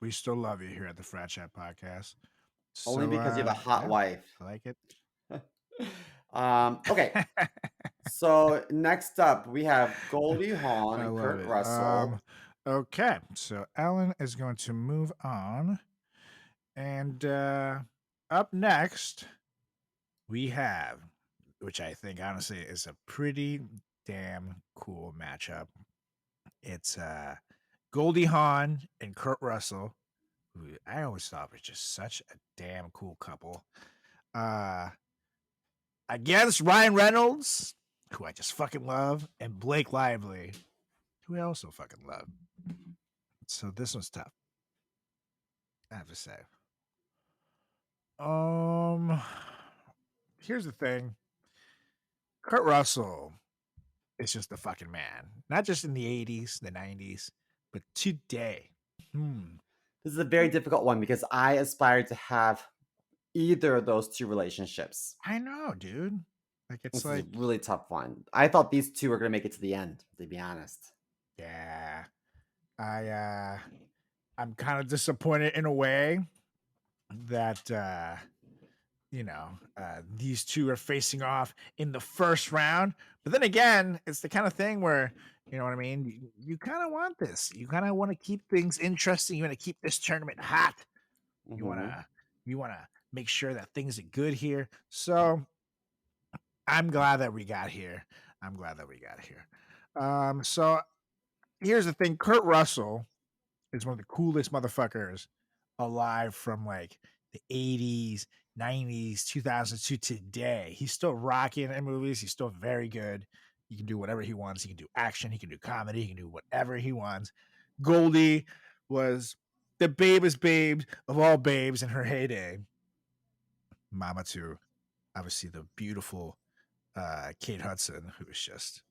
We still love you here at the Frat Chat Podcast. only So because you have a hot yeah, wife. I like it. Okay, so next up we have Goldie Hawn I and love Kurt it. Russell. Okay, so Ellen is going to move on, and up next we have, which I think honestly is a pretty damn cool matchup. It's Goldie Hawn and Kurt Russell, who I always thought was just such a damn cool couple. Uh, against Ryan Reynolds, who I just fucking love, and Blake Lively, who I also fucking love. So this one's tough, I have to say. Um, here's the thing: Kurt Russell is just a fucking man. Not just in the '80s, the '90s, but today. Hmm. This is a very difficult one because I aspire to have either of those two relationships. I know, dude. Like it's This is a like, really tough one. I thought these two were going to make it to the end, to be honest. yeah. I I'm kind of disappointed in a way that these two are facing off in the first round. But then again, it's the kind of thing where, you know what I mean? You kind of want this. You kind of want to keep things interesting. You want to keep this tournament hot. You want Hmm. to make sure that things are good here. So I'm glad that we got here. I'm glad that we got here. So here's the thing: Kurt Russell is one of the coolest motherfuckers alive from like the 80s, 90s, 2000s to today. He's still rocking in movies. He's still very good. He can do whatever he wants. He can do action. He can do comedy. He can do whatever he wants. Goldie was the babest babes of all babes in her heyday. Mama too. Obviously the beautiful Kate Hudson, who is just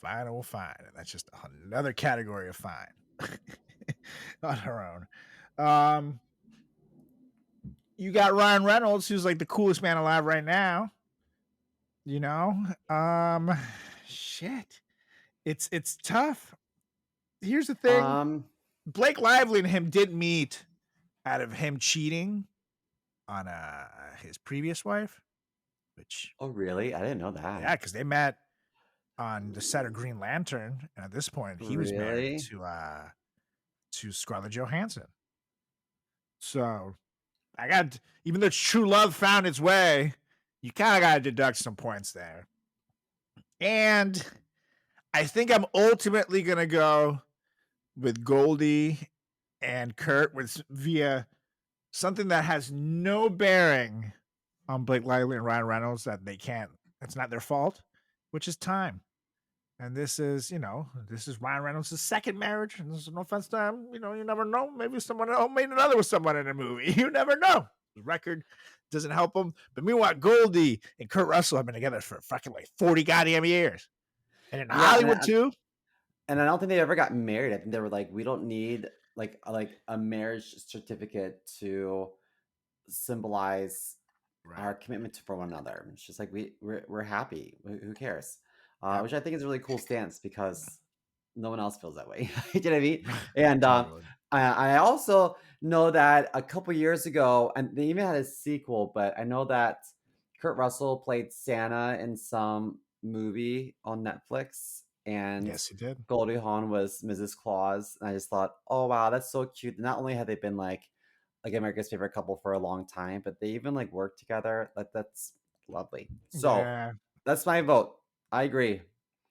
fine or fine. And that's just another category of fine on her own. You got Ryan Reynolds, who's like the coolest man alive right now. You know, shit, it's tough. Here's the thing: Um, Blake Lively and him did meet out of him cheating on his previous wife, which oh, really? I didn't know that. yeah, because they met on the set of Green Lantern, and at this point, he was married Really? to Scarlett Johansson. So I got, even though true love found its way, you kind of got to deduct some points there. And I think I'm ultimately going to go with Goldie and Kurt with via something that has no bearing on Blake Lively and Ryan Reynolds, that they can't, it's not their fault, which is time. And this is Ryan Reynolds' second marriage. And this is no offense to him. You never know. Maybe someone else made another with someone in a movie. You never know. The record doesn't help him. But meanwhile, Goldie and Kurt Russell have been together for fucking like 40 goddamn years. And in Yeah, Hollywood too. and I don't think they ever got married. I think they were like, we don't need like a marriage certificate to symbolize Right. our commitment for one another. It's just like we're happy. Who cares? Yep. Which I think is a really cool stance because no one else feels that way. You know what I mean? And Totally. I also know that a couple years ago, and they even had a sequel, but I know that Kurt Russell played Santa in some movie on Netflix, and Yes, he did. Goldie Hawn was Mrs. Claus. And I just thought, oh wow, that's so cute. Not only have they been like America's favorite couple for a long time, but they even like work together. That's lovely. So Yeah. that's my vote. I agree.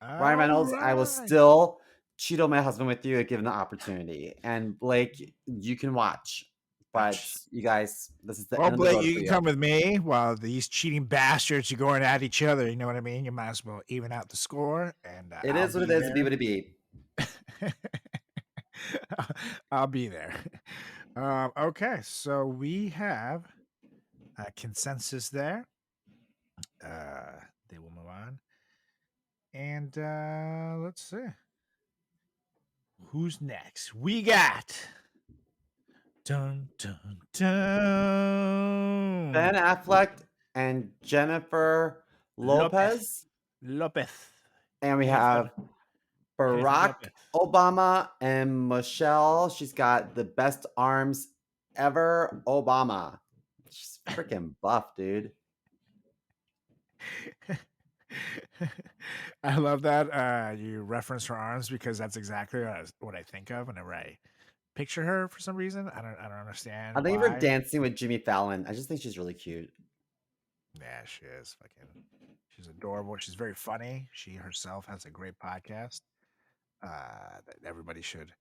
Ryan All Reynolds, I will right. still cheat on my husband with you given the opportunity. And Blake, you can watch. But Ouch. you guys, this is the Well, end of the Blake, road you for can you. come with me while these cheating bastards are going at each other. You know what I mean? You might as well even out the score, and It I'll is what be it is, be there. what it be. I'll be there. Okay, so we have a consensus there. They will move on. And let's see. Who's next? We got dun dun Ben dun Affleck and Jennifer Lopez. Lopez. Lopez. And we Jennifer have Barack Lopez. Obama and Michelle. She's got the best arms ever. Obama. She's freaking buff, dude. I love that you reference her arms because that's exactly what I think of whenever I picture her for some reason. I don't understand I think of her why. dancing with Jimmy Fallon. I just think she's really cute. Yeah, she is fucking. She's adorable. She's very funny. She herself has a great podcast that everybody should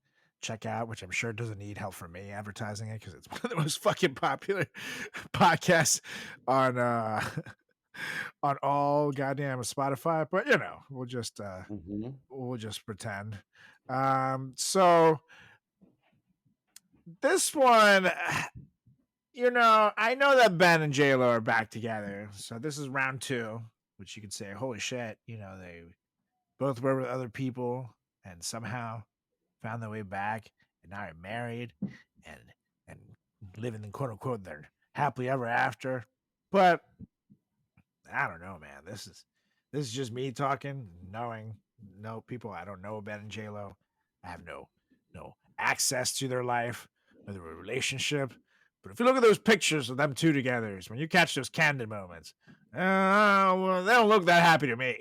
check out, which I'm sure doesn't need help from me advertising it because it's one of the most fucking popular podcasts on on all goddamn Spotify. But you know, Hmm. we'll just pretend. So this one, you know, I know that Ben and J Lo are back together, so this is round two, which you could say, holy shit, you know, they both were with other people and somehow found their way back, and now they're married and and living in quote unquote their happily ever after. But I don't know, man. This is just me talking, knowing no people. I don't know Ben and J Lo. I have no access to their life or their relationship. But if you look at those pictures of them two together, when you catch those candid moments, well, they don't look that happy to me.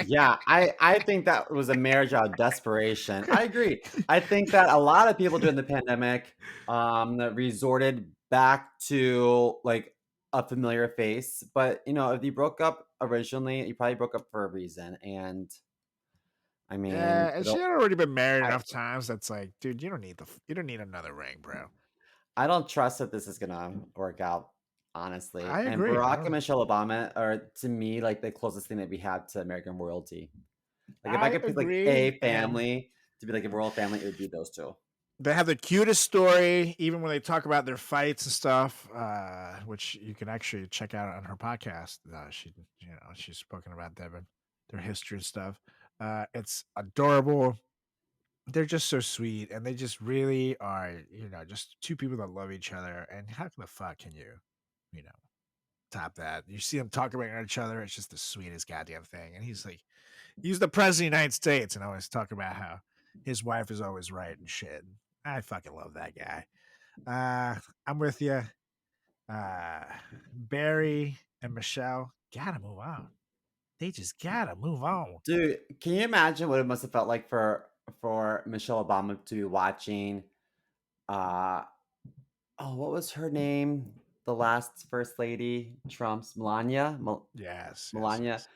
Yeah, I think that was a marriage out of desperation. I agree. I think that a lot of people during the pandemic resorted back to like a familiar face. But you know, if you broke up originally, you probably broke up for a reason. And I mean, Yeah, and she had already been married I enough times. That's like, dude, you don't need another ring, bro. I don't trust that this is gonna work out, honestly. I And agree. I Barack and don't. Michelle Obama are to me like the closest thing that we have to American royalty. Like if I I could pick like agree, a and family to be like a royal family, it would be those two. they have the cutest story, even when they talk about their fights and stuff, which you can actually check out on her podcast. She's spoken about their history and stuff. It's adorable. They're just so sweet, and they just really are, you know, just two people that love each other. And how the fuck can you know, top that? You see them talk about each other. It's just the sweetest goddamn thing. And he's the president of the United States, and always talk about how his wife is always right and shit. I fucking love that guy. I'm with you. Uh, Barry and Michelle gotta move on. They just gotta move on. Dude, can you imagine what it must have felt like for Michelle Obama to be watching uh oh, what was her name? The last first lady, Trump's Yes, yes, Melania. yes.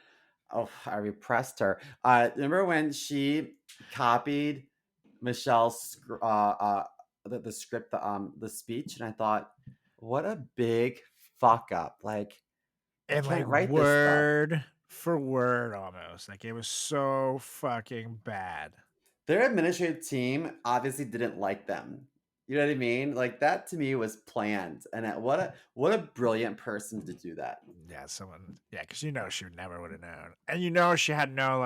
Oh, I repressed her. Remember when she copied Michelle's the script, the speech, and I thought, what a big fuck up. Like, I And like can't write this stuff. word for word almost. Like it was so fucking bad. Their administrative team obviously didn't like them. You know what I mean? Like that to me was planned, and what a brilliant person to do that. Yeah, because you know she never would have known. And you know she had no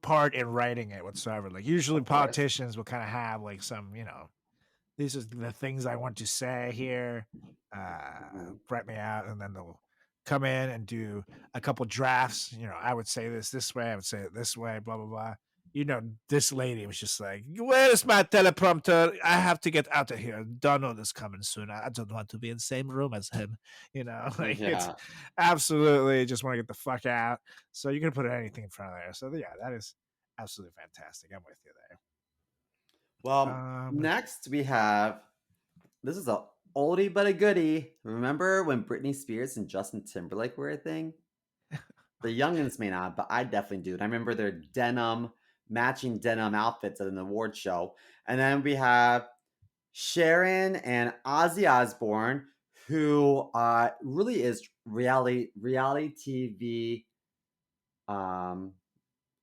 part in writing it whatsoever. Like usually Of course. politicians will kind of have like some, you know, these are the things I want to say here. Mhm. Write me out, and then they'll come in and do a couple drafts. You know, I would say this way, I would say it this way, blah blah blah. this lady was just like, "Where is my teleprompter? I have to get out of here. Donald is coming soon. I don't want to be in the same room as him." Like it's Yeah. absolutely just want to get the fuck out. So you can put anything in front of there. So yeah, that is absolutely fantastic. I'm with you there. Well, Um, next we have this is a oldie but a goodie. Remember when Britney Spears and Justin Timberlake were a thing? The youngins may not, but I definitely do. And I remember their matching denim outfits at an award show. And then we have Sharon and Ozzy Osbourne, who really is reality TV um,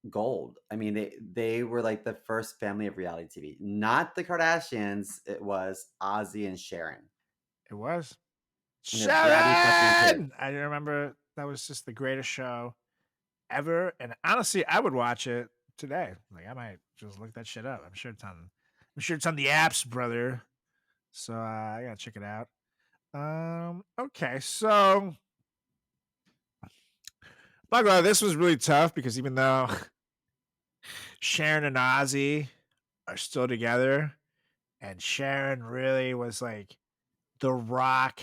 gold. I mean, they were like the first family of reality TV. Not the Kardashians. It was Ozzy and Sharon it was and their bratty fucking kids. Sharon. I remember that was just the greatest show ever. And honestly, I would watch it today. Like I might just look that shit up. I'm sure it's on. I'm sure it's on the apps, brother. So I gotta check it out. Okay, so my God, this was really tough because even though Sharon and Ozzy are still together, and Sharon really was like the rock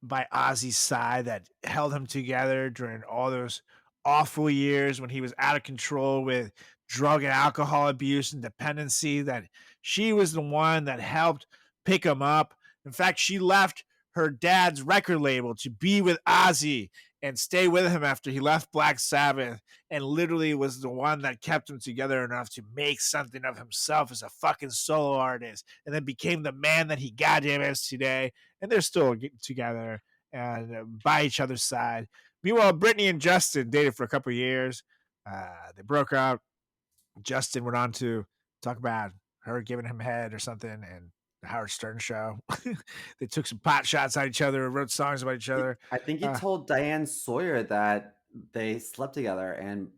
by Ozzy's side that held him together during all those awful years when he was out of control with drug and alcohol abuse and dependency, that she was the one that helped pick him up. In fact, she left her dad's record label to be with Ozzy and stay with him after he left Black Sabbath, and literally was the one that kept him together enough to make something of himself as a fucking solo artist, and then became the man that he goddamn is today. And they're still together and by each other's side. Meanwhile, Brittany and Justin dated for a couple of years. They broke up. Justin went on to talk about her giving him head or something, and the Howard Stern show. They took some pot shots at each other, wrote songs about each other. I think he Uh, told Diane Sawyer that they slept together, and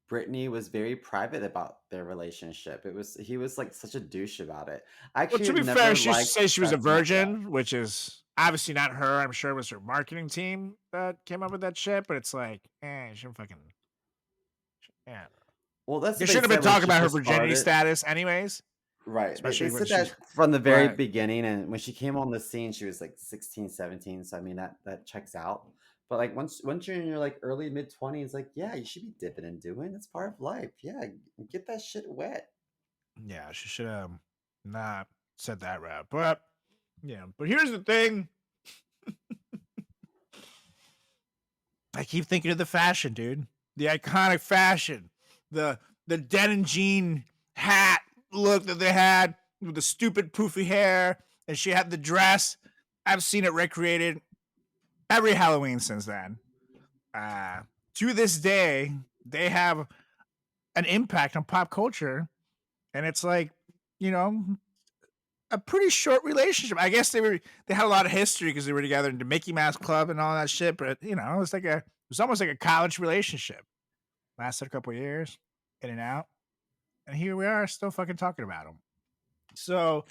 Brittany was very private about their relationship. He was like such a douche about it. I well, actually to have be fair, never she liked says she was a that Snapchat. virgin, which is obviously not her. I'm sure it was her marketing team that came up with that shit. But it's like, you shouldn't fucking, yeah. Well, that's You what they shouldn't have said been when talking she about her first virginity started. status, anyways. Right. They Especially when said she's that from the very right. beginning, and when she came on the scene, she was like 16, 17. So I mean that checks out. But like once you're in your like early mid-20s, like yeah, you should be dipping and doing. It's part of life. Yeah, get that shit wet. Yeah, she should have not said that route. But yeah, but here's the thing. I keep thinking of the fashion, dude. The iconic fashion. The denim jean hat look that they had with the stupid poofy hair, and she had the dress. I've seen it recreated every Halloween since then. Uh, to this day, they have an impact on pop culture, and it's like, you know, a pretty short relationship. I guess they had a lot of history because they were together in the Mickey Mouse Club and all that shit. But it was it was almost like a college relationship. Lasted a couple of years, in and out, and here we are, still fucking talking about them. So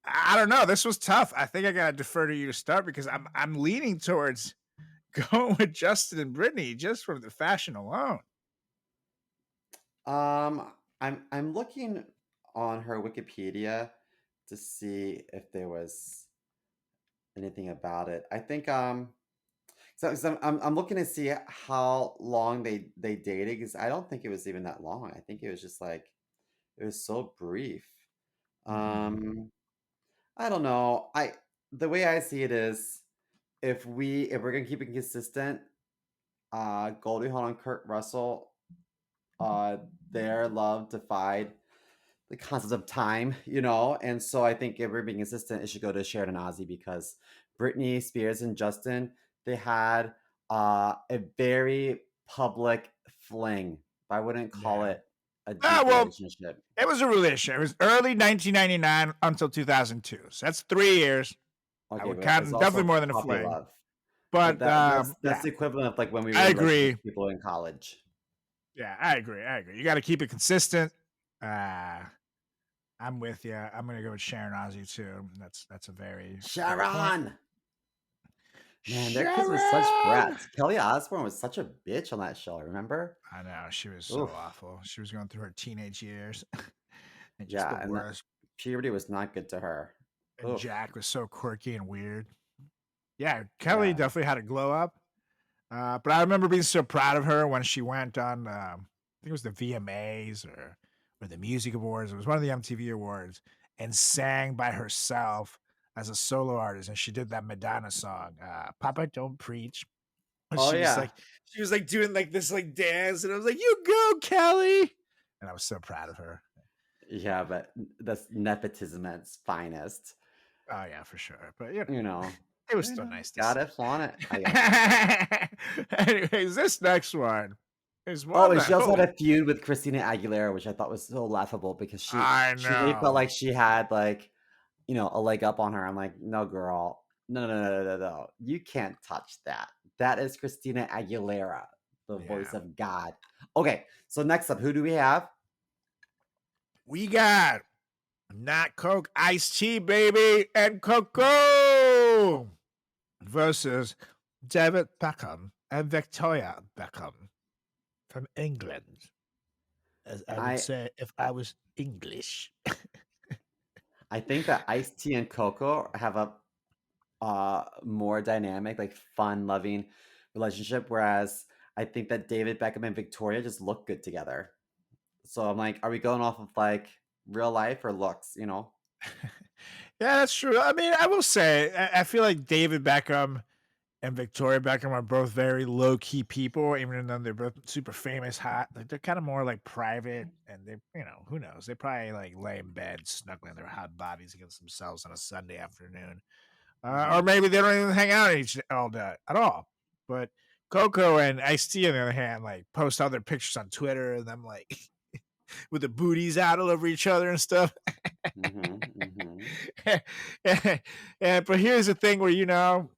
I don't know. This was tough. I think I gotta defer to you to start because I'm leaning towards going with Justin and Brittany just from the fashion alone. I'm looking on her Wikipedia to see if there was anything about it. I think so I'm looking to see how long they dated because I don't think it was even that long. I think it was just like it was so brief. Mm-hmm. Um, I don't know. I The way I see it is if we're gonna keep it consistent, Goldie Hawn and Kurt Russell, uh, their love defied the concept of time, and so I think if we're being consistent, it should go to Sharon and Ozzy because Britney Spears and Justin, they had a very public fling, but I wouldn't call Yeah. it a deep Well, relationship. it was a relationship. It was early 1999 until 2002. So that's 3 years. I Okay, would but count it's it definitely also more than a puppy fling. love. But But that's yeah, the equivalent of like when we were I in relationships agree. with people in college. Yeah, I agree. I agree. You got to keep it consistent. I'm with you. I'm gonna go with Sharon Ozzy too. That's a very fair point. Sharon. Man, their kids were such Sharon. brats. Kelly Osbourne was such a bitch on that show, remember? I know, she was so Oof. awful. She was going through her teenage years and just the Yeah, and that worst. puberty was not good to her. And Oof. Jack was so quirky and weird. Yeah, Kelly Yeah. definitely had a glow up. But I remember being so proud of her when she went on, I think it was the VMAs or the Music Awards. It was one of the MTV Awards, and sang by herself as a solo artist. And she did that Madonna song, "Papa Don't Preach." And Oh, yeah. she was like doing like this like dance, and I was like, "You go, Kelly!" And I was so proud of her. Yeah, but that's nepotism at its finest. Oh yeah, for sure. But You know. it was still nice to Gotta see. flaunt it. I gotcha. Anyways, this next one is Oh, one and that she also had oh, a feud with Christina Aguilera, which I thought was so laughable because I she really felt know. like she had like, a leg up on her. I'm like, no, girl, no, no, no, no, no, no. You can't touch that. That is Christina Aguilera, the voice Yeah. of God. Okay, so next up, who do we have? We got not Coke, iced tea, baby, and Coco versus David Beckham and Victoria Beckham from England. As I would I say if I was English. I think that Ice T and Coco have a more dynamic, like fun loving relationship, whereas I think that David Beckham and Victoria just look good together. So I'm like, are we going off of like real life or looks? Yeah, that's true. I mean, I will say, I feel like David Beckham and Victoria Beckham are both very low key people, even though they're both super famous, hot. Like they're kind of more like private, and they, who knows? They probably like lay in bed, snuggling their hot bodies against themselves on a Sunday afternoon, or Mhm. maybe they don't even hang out all day at all. But Coco and Ice T, on the other hand, like post all their pictures on Twitter, and them like with the booties out all over each other and stuff. Mhm. Mhm. But here's the thing where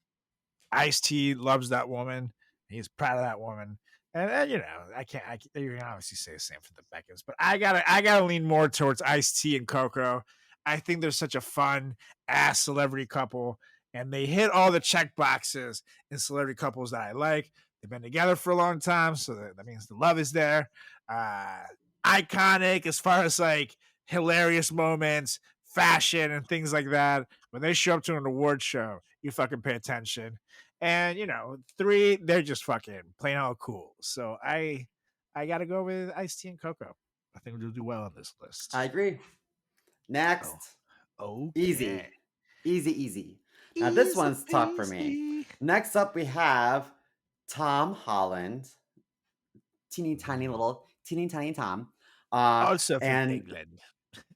Ice T loves that woman. He's proud of that woman. And you can obviously say the same for the Beckhams, but I gotta lean more towards Ice T and Coco. I think they're such a fun ass celebrity couple, and they hit all the check boxes in celebrity couples that I like. They've been together for a long time, so that means the love is there. Uh, Iconic as far as like hilarious moments, fashion, and things like that. When they show up to an award show, you fucking pay attention. And three, they're just fucking plain all cool. So I gotta go with Ice T and Coco. I think we'll do well on this list. I agree. Oh, Next, okay. easy, easy, easy. Now this Easy one's tough for me. peasy. Next up, we have Tom Holland, teeny tiny Tom, Also from and England.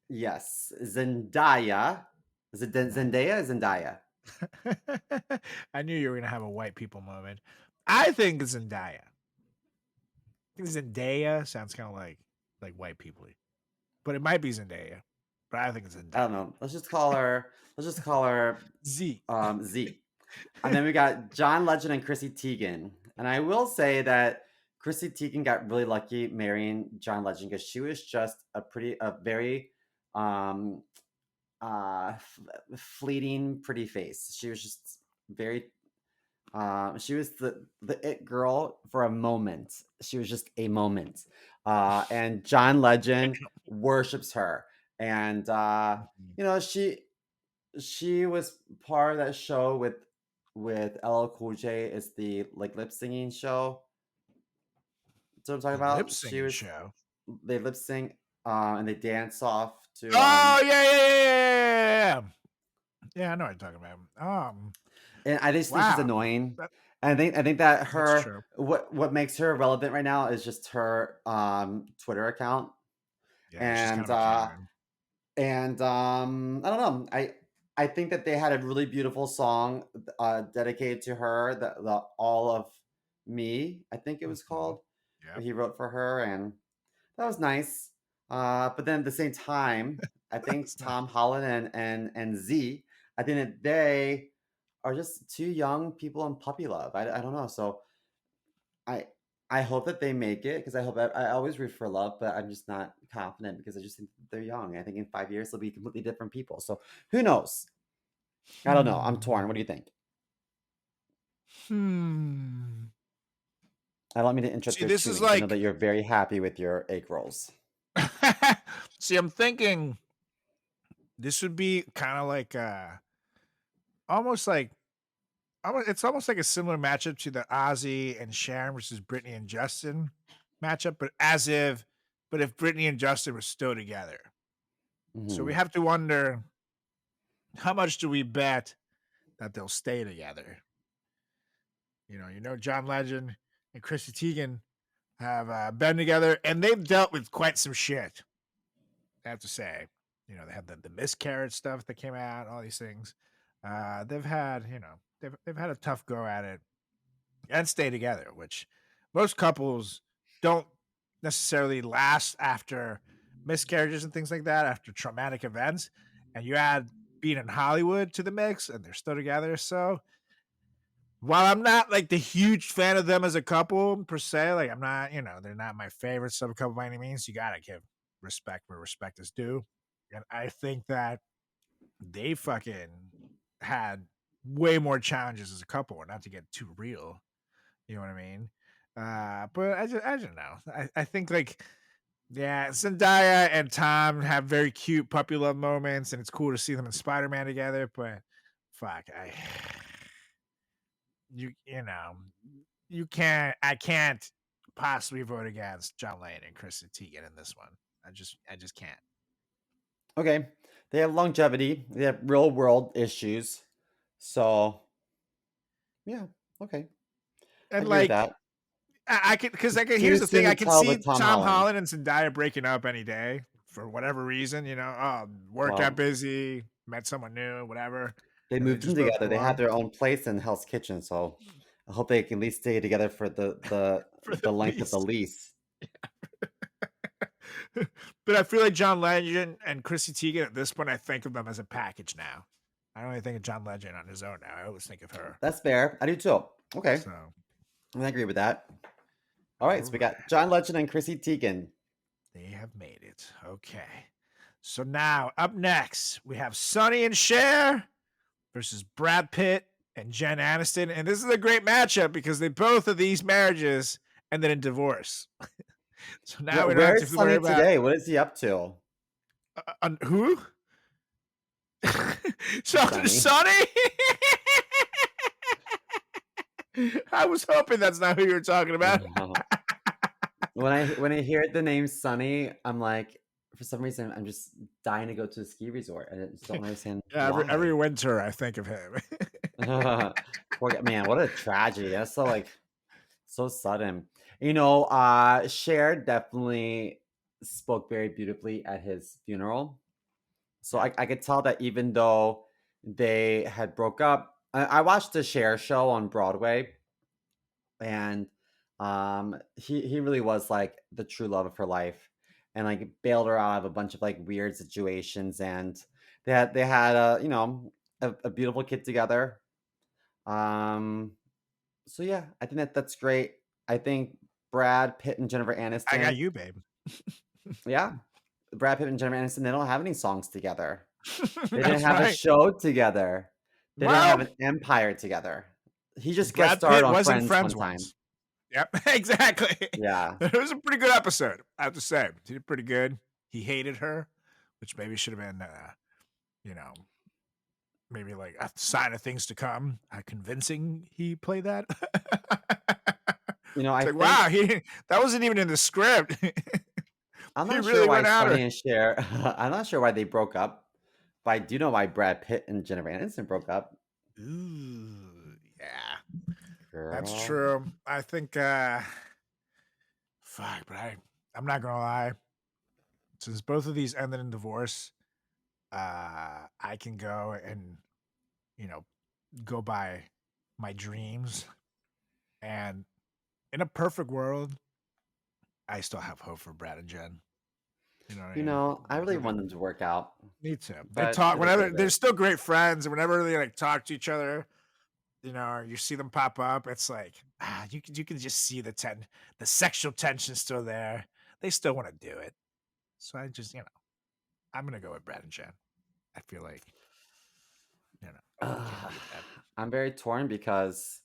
yes, Zendaya. Is it Zendaya? Or Zendaya. I knew you were gonna have a white people moment. I think Zendaya. I think Zendaya sounds kind of like white people, but it might be Zendaya. But I think it's I don't Zendaya. know. Let's just call her. Let's just call her Z. Z. And then we got John Legend and Chrissy Teigen. And I will say that Chrissy Teigen got really lucky marrying John Legend because she was just a very um, fleeting, pretty face. She was just very. She was the it girl for a moment. She was just a moment. And John Legend worships her. And she was part of that show with LL Cool J. It's the like lip singing show. That's what I'm talking The lip about. singing show. They lip sync and they dance off to Oh yeah. Yeah, I know what you're talking about. and I just think she's Wow. annoying. That, And I think that that's her true. what makes her relevant right now is just her Twitter account. Yeah, she's kind And of a Karen. I don't know. I think that they had a really beautiful song dedicated to her, the All of Me, I think it was Mhm. called, Yeah, that he wrote for her, and that was nice. But then at the same time, I think that's nice. Tom Holland and Z, I think that they are just two young people in puppy love. I don't know. So I I hope that they make it because I always root for love, but I'm just not confident because I just think they're young. I think in 5 years they'll be completely different people. So who knows? I don't know. I'm torn. What do Hmm. you think? Hmm. Allow me to interrupt See, your this is chewing. I know that like you're very happy with your egg rolls. see, I'm thinking this would be kind of like almost like it's almost like a similar matchup to the Ozzy and Sharon versus Brittany and Justin matchup, but if Brittany and Justin were still together. So we Mhm. have to wonder how much do we bet that they'll stay together? John Legend and Chrissy Teigen have been together, and they've dealt with quite some shit. I have to say, they had the miscarriage stuff that came out, all these things. They've had, they've had a tough go at it and stay together, which most couples don't necessarily last after miscarriages and things like that, after traumatic events. And you add being in Hollywood to the mix, and they're still together. So while I'm not like the huge fan of them as a couple per se, like I'm not, they're not my favorite sub couple by any means. You gotta give respect where respect is due. And I think that they fucking had way more challenges as a couple, not to get too real. You know what I mean? But I don't know. I think like yeah, Zendaya and Tom have very cute puppy love moments, and it's cool to see them in Spider-Man together. But fuck, you know I can't possibly vote against John Lane and Kristen Teigen in this one. I just can't. Okay. They have longevity. They have real world issues. So, yeah. Okay. I And agree with like that. I can because I can. Too Here's the thing: soon I to can tell see with Tom Tom Holland. Holland and Zendaya breaking up any day for whatever reason. Work got Well, busy, met someone new, whatever, they and they moved in just broke together. up They have along their own place in Hell's Kitchen. So I hope they can at least stay together for for the the length of the least. lease. But I feel like John Legend and Chrissy Teigen at this point, I think of them as a package now. I don't even think of John Legend on his own now. I always think of her. That's fair. I do too. Okay. So, I agree with that. All all right. So we right. got John Legend and Chrissy Teigen. They have made it. Okay. So now up next, we have Sonny and Cher versus Brad Pitt and Jen Aniston. And this is a great matchup because they both of these marriages ended in divorce. So now we don't have Where's to worry Sonny about today? What is he up to? who? So Sonny. Sonny? I was hoping that's not who you were talking about. When I hear the name Sonny, I'm like, for some reason, I'm just dying to go to a ski resort, and I just don't understand Yeah, every why. winter I think of him. Poor guy, man, what a tragedy. That's so like so sudden. Cher definitely spoke very beautifully at his funeral. So Yeah. I could tell that even though they had broke up, I watched the Cher show on Broadway, and he really was like the true love of her life, and like bailed her out of a bunch of like weird situations, and they had a beautiful kid together. um so yeah, I think that's great. I think Brad Pitt and Jennifer I got Aniston, you, babe. yeah, Brad Pitt and Jennifer Aniston, they don't have any songs together. They didn't That's have a right. show together. They didn't have Well, an empire together. He just guest Brad starred Pitt on was in Friends Friends one time. once. Yep, exactly. Yeah. It was a pretty good episode, I have to say. He did pretty good. He hated her, which maybe should have been, you know, maybe like a sign of things to come. Convincing he played that. I It's like, think wow, that wasn't even in the script. I'm He not sure really why went at her. Sonny and Cher. I'm not sure why they broke up, but I do know why Brad Pitt and Jennifer Aniston broke up. Ooh, yeah, that's Girl, true. I think, fuck, but I'm not gonna lie. Since both of these ended in divorce, I can go and you know go by my dreams, and in a perfect world, I still have hope for Brad and Jen. You know what I mean? I really want them to work out, Me too. They but talk it is what whenever it they're is. still great friends, and whenever they like talk to each other, you see them pop up. It's like you can just see the sexual tension still there. They still want to do it. So I'm gonna go with Brad and Jen. I feel like you know can't Ugh, beat that. I'm very torn because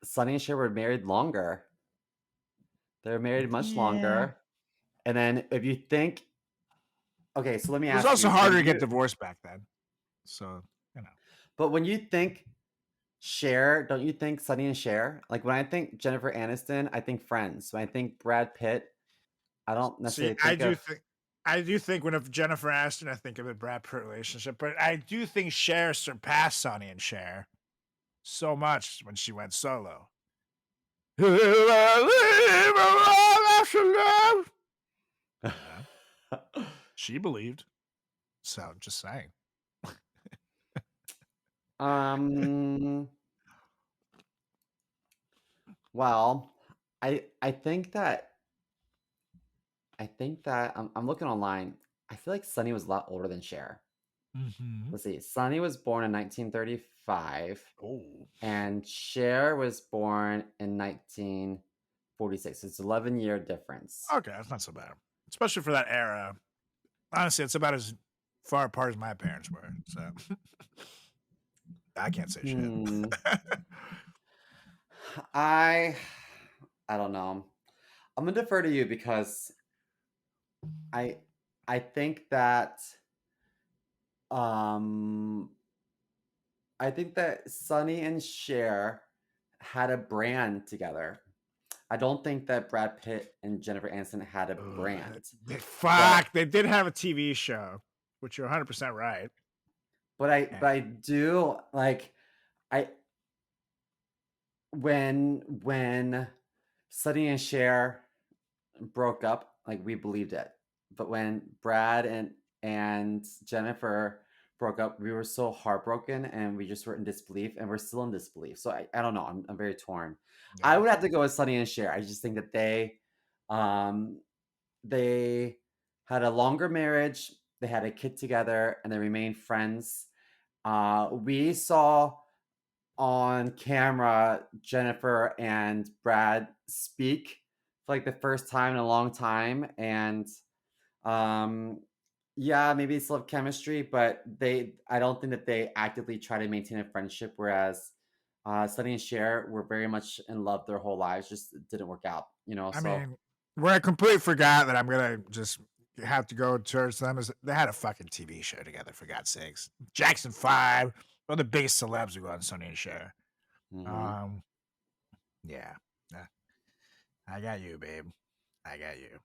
Sonny and Cher were married longer. They were married much Yeah. longer. And then if you think, okay, so let me It was ask also you, harder to get divorced back then. So, you know. but when you think Cher, don't you think Sonny and Cher? Like when I think Jennifer Aniston, I think Friends. When I think Brad Pitt, I don't See, necessarily think of. I do think when of Jennifer Aniston, I think of a Brad Pitt relationship, but I do think Cher surpassed Sonny and Cher so much when she went solo. She believed. So just saying. um. Well, I think that I'm looking online. I feel like Sonny was a lot older than Cher. Mm-hmm. Let's see. Sonny was born in 1935, Oh, and Cher was born in 1946. It's 11-year difference. okay, that's not so bad, especially for that era. Honestly, it's about as far apart as my parents were. So I can't say shit. Hmm. I I don't know. I'm gonna defer to you because I I think that um I think that Sonny and Cher had a brand together. I don't think that Brad Pitt and Jennifer Aniston had a Ugh, brand. But fuck, they did have a TV show, which you're 100% right. but I do like I when Sonny and Cher broke up, like we believed it. But when Brad and Jennifer broke up, we were so heartbroken and we just were in disbelief and we're still in disbelief. So I don't know. I'm very torn. I Yeah. would have to go with Sonny and Cher. I just think that um they had a longer marriage, they had a kid together, and they remained friends. We saw on camera Jennifer and Brad speak for like the first time in a long time, and um, yeah, maybe they still have chemistry, but I don't think that they actively try to maintain a friendship. Whereas Sunny and Cher were very much in love their whole lives, just didn't work out, I So mean, where I completely forgot that I'm gonna just have to go towards them is they had a fucking TV show together, for God's sakes. Jackson 5, one of the biggest celebs who go on Sonny and Cher. mhm. Um, yeah. Uh, I got you, babe. I got you.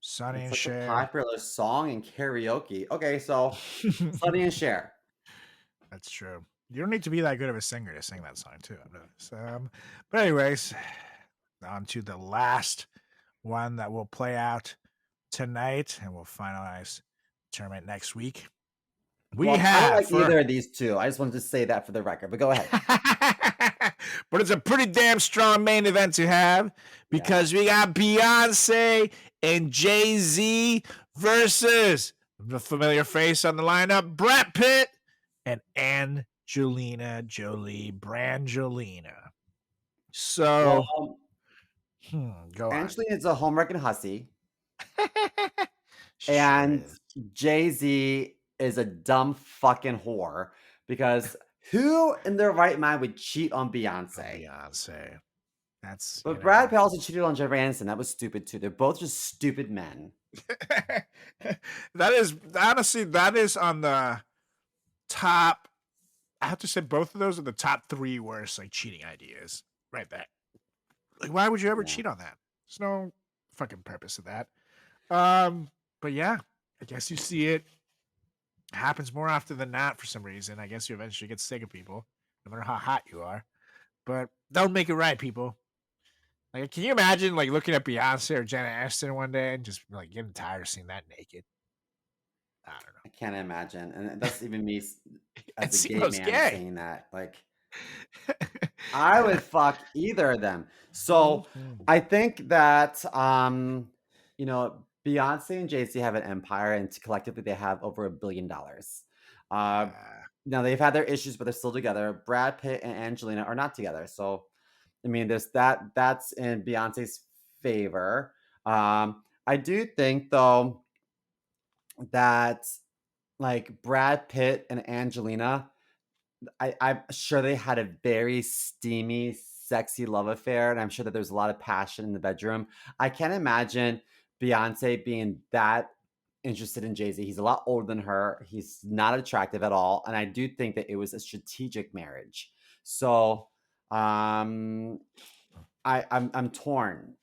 Sonny It's and such a Cher. popular song in karaoke. Okay, so Sunny and Cher. That's true. You don't need to be that good of a singer to sing that song, too. I've noticed. But anyways, on to the last one that will play out tonight, and we'll finalize the tournament next week. We Well, I don't have like for either of these two. I just wanted to say that for the record, but go ahead. but it's a pretty damn strong main event to have Yeah. because we got Beyonce and Jay-Z versus the familiar face on the lineup, Brad Pitt and Angelina Jolie, Brangelina. So, Well, go on. Angelina's a homewrecking hussy, She sure and is. Jay-Z is a dumb fucking whore because who in their right mind would cheat on Oh, Beyonce? Beyonce. That's, But Brad Pitt also cheated on Jennifer Aniston. That was stupid too. They're both just stupid men. that is honestly that is on the top. I have to say both of those are the top 3 worst like cheating ideas right there. Like, why would you ever Yeah. cheat on that? There's no fucking purpose of that. Um, but yeah, I guess you see it happens more often than not for some reason. I guess you eventually get sick of people, no matter how hot you are. But don't make it right, people. Like, can you imagine like looking at Beyonce or Janet Aston one day and just like getting tired of seeing that naked? I don't I can't imagine. And that's even me know. And as a see gay what's man gay. saying that. Like, I would fuck either of them. So Mhm. I think that Beyonce and Jay-Z have an empire and collectively they have over $1 billion. Uh Yeah. Now they've had their issues, but they're still together. Brad Pitt and Angelina are not together. So I mean there's that's in Beyonce's favor. I do think though that like Brad Pitt and Angelina, I'm sure they had a very steamy sexy love affair, and I'm sure that there's a lot of passion in the bedroom. I can't imagine Beyonce being that interested in Jay-Z. He's a lot older than her. He's not attractive at all, and I do think that it was a strategic marriage. So, I'm torn.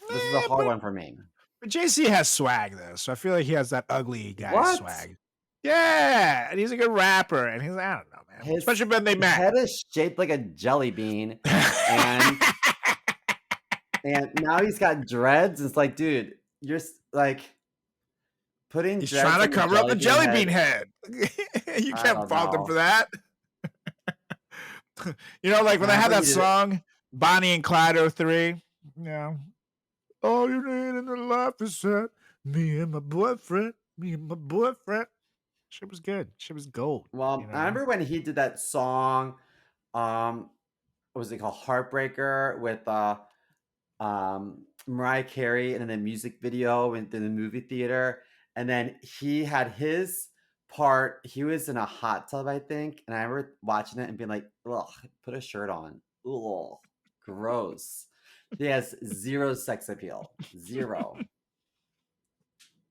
This is a Eh, hard one for me. but JC has swag though, so I feel like he has that ugly guy What? swag. Yeah, and he's a good rapper, and he's I don't know, man. His Especially when they met. head is shaped like a jelly bean, and now he's got dreads. It's like, dude, you're like putting He's dreads trying to on cover up the jelly bean head. head. You I can't don't fault him for know. that. Like when they had However that he did it. song, Bonnie and Clyde 03, you know, all you need in the life is that me and my boyfriend. Shit was good. Shit was gold. Well, You I know? remember when he did that song, what was it called? Heartbreaker with Mariah Carey and in the music video in the movie theater. And then he had his part. He was in a hot tub, I think. And I remember watching it and being like, ugh, put a shirt on. Ugh, gross. He has zero sex appeal. Zero.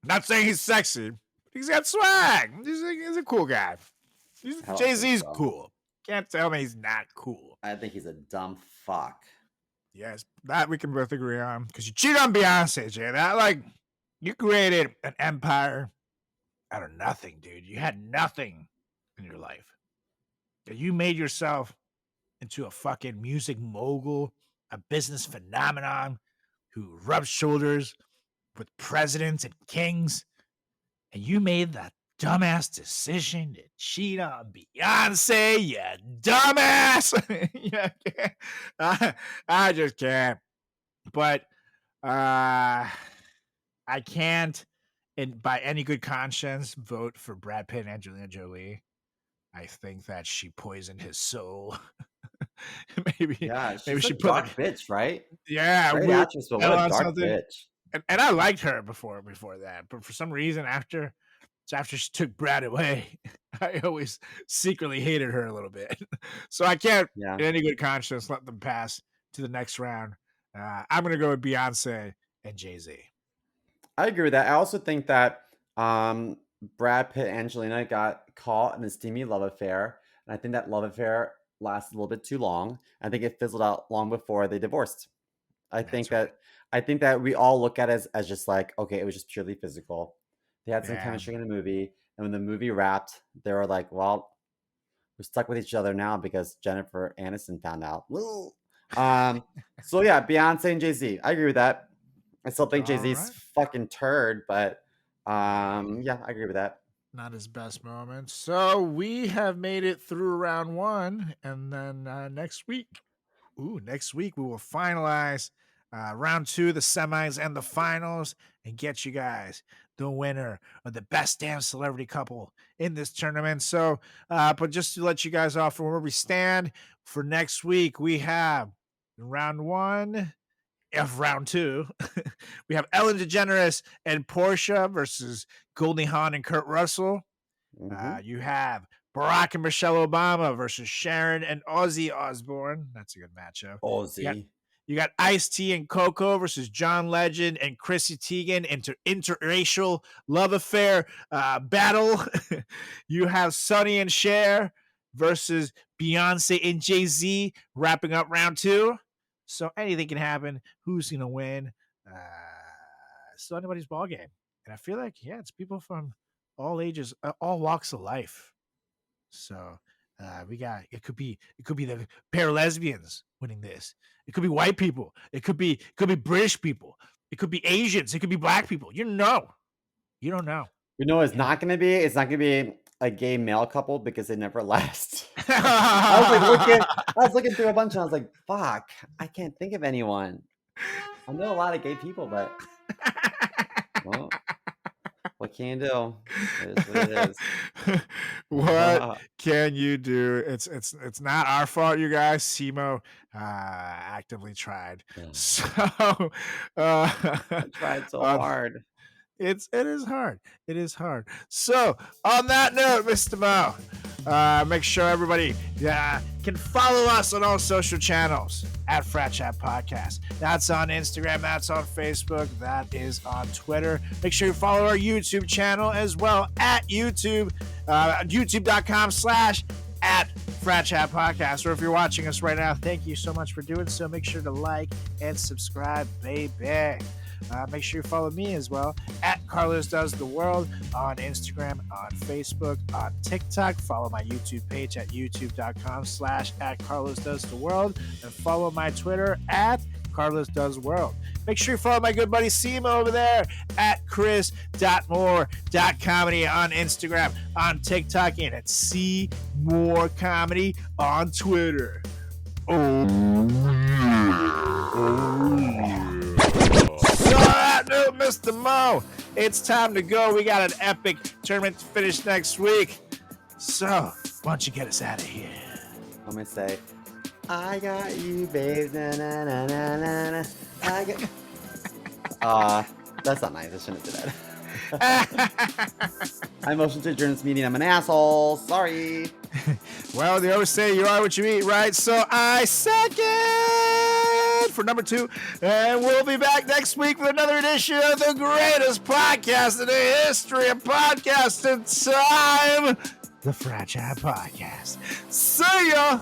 Not saying he's sexy, but he's got swag. He's a cool guy. I don't think Jay-Z's so. cool. Can't tell me he's not cool. I think he's a dumb fuck. Yes, that we can both agree on. Because you cheat on Beyonce, Jay. That like you created an empire out of nothing, dude. You had nothing in your life. And you made yourself into a fucking music mogul, a business phenomenon who rubs shoulders with presidents and kings. And you made that dumbass decision to cheat on Beyonce, you dumbass. I just can't. But I can't, by any good conscience, vote for Brad Pitt and Angelina Jolie. I think that she poisoned his soul. maybe She's she a put dark bitch, right? yeah, Great weird actress, but spell what a on dark something. bitch. And I liked her before that, but for some reason after she took Brad away, I always secretly hated her a little bit. So I can't, Yeah. in any good conscience, let them pass to the next round. I'm gonna go with Beyonce and Jay-Z. I agree with that. I also think that Brad Pitt and Angelina got caught in a steamy love affair. And I think that love affair lasted a little bit too long. I think it fizzled out long before they divorced. I think that we all look at it as just like, okay, it was just purely physical. They had some Yeah. chemistry in the movie. And when the movie wrapped, they were like, well, we're stuck with each other now because Jennifer Aniston found out. So yeah, Beyonce and Jay-Z. I agree with that. I still think Jay-Z's right. fucking turd, but yeah, I agree with that. Not his best moment. So we have made it through round one, and then next week we will finalize round two, the semis and the finals, and get you guys the winner of the best damn celebrity couple in this tournament. So, but just to let you guys off from where we stand for next week, we have round one of round two. We have Ellen DeGeneres and Portia versus Goldie Hawn and Kurt Russell. You have Barack and Michelle Obama versus Sharon and Ozzy Osbourne. That's a good matchup. Ozzy. You got Ice-T and Coco versus John Legend and Chrissy Teigen. Interracial love affair battle. You have Sonny and Cher versus Beyonce and Jay-Z wrapping up round two. So anything can happen. Who's going to win? Still anybody's ball game. And I feel like, it's people from all ages, all walks of life. So we got it could be the pair of lesbians winning this. It could be white people. It could be British people. It could be Asians. It could be black people. You don't know. You know, it's not going to be. It's not going to be a gay male couple because they never last. I was looking through a bunch and I was like, fuck, I can't think of anyone. I know a lot of gay people, but well, what can you do? It is what it is. What can you do? It's not our fault, you guys. Simo actively tried. So I tried so hard. It is hard. So on that note, Mr. Mo, Make sure everybody can follow us on all social channels at Frat Chat Podcast. That's on Instagram. That's on Facebook. That is on Twitter. Make sure you follow our YouTube channel as well at YouTube, youtube.com/at Frat Chat Podcast. Or if you're watching us right now, thank you so much for doing so. Make sure to like and subscribe, baby. Make sure you follow me as well at Carlos Does the World on Instagram, on Facebook, on TikTok. Follow my YouTube page at youtube.com/at Carlos Does the World, and follow my Twitter at Carlos Does World. Make sure you follow my good buddy Seema over there at chris.moore.comedy on Instagram, on TikTok, and at C More Comedy on Twitter. Oh yeah. So on that note, Mr. Mo, it's time to go. We got an epic tournament to finish next week. So why don't you get us out of here? I'm gonna say, I got you, babe. Na, na, na, na, na, na. I got. That's not nice. I shouldn't do that. I motion to adjourn this meeting. I'm an asshole. Sorry. Well, they always say you are what you eat, right? So I second for number 2. And we'll be back next week with another edition of the greatest podcast in the history of podcasting time, the Frat Chat Podcast. See ya!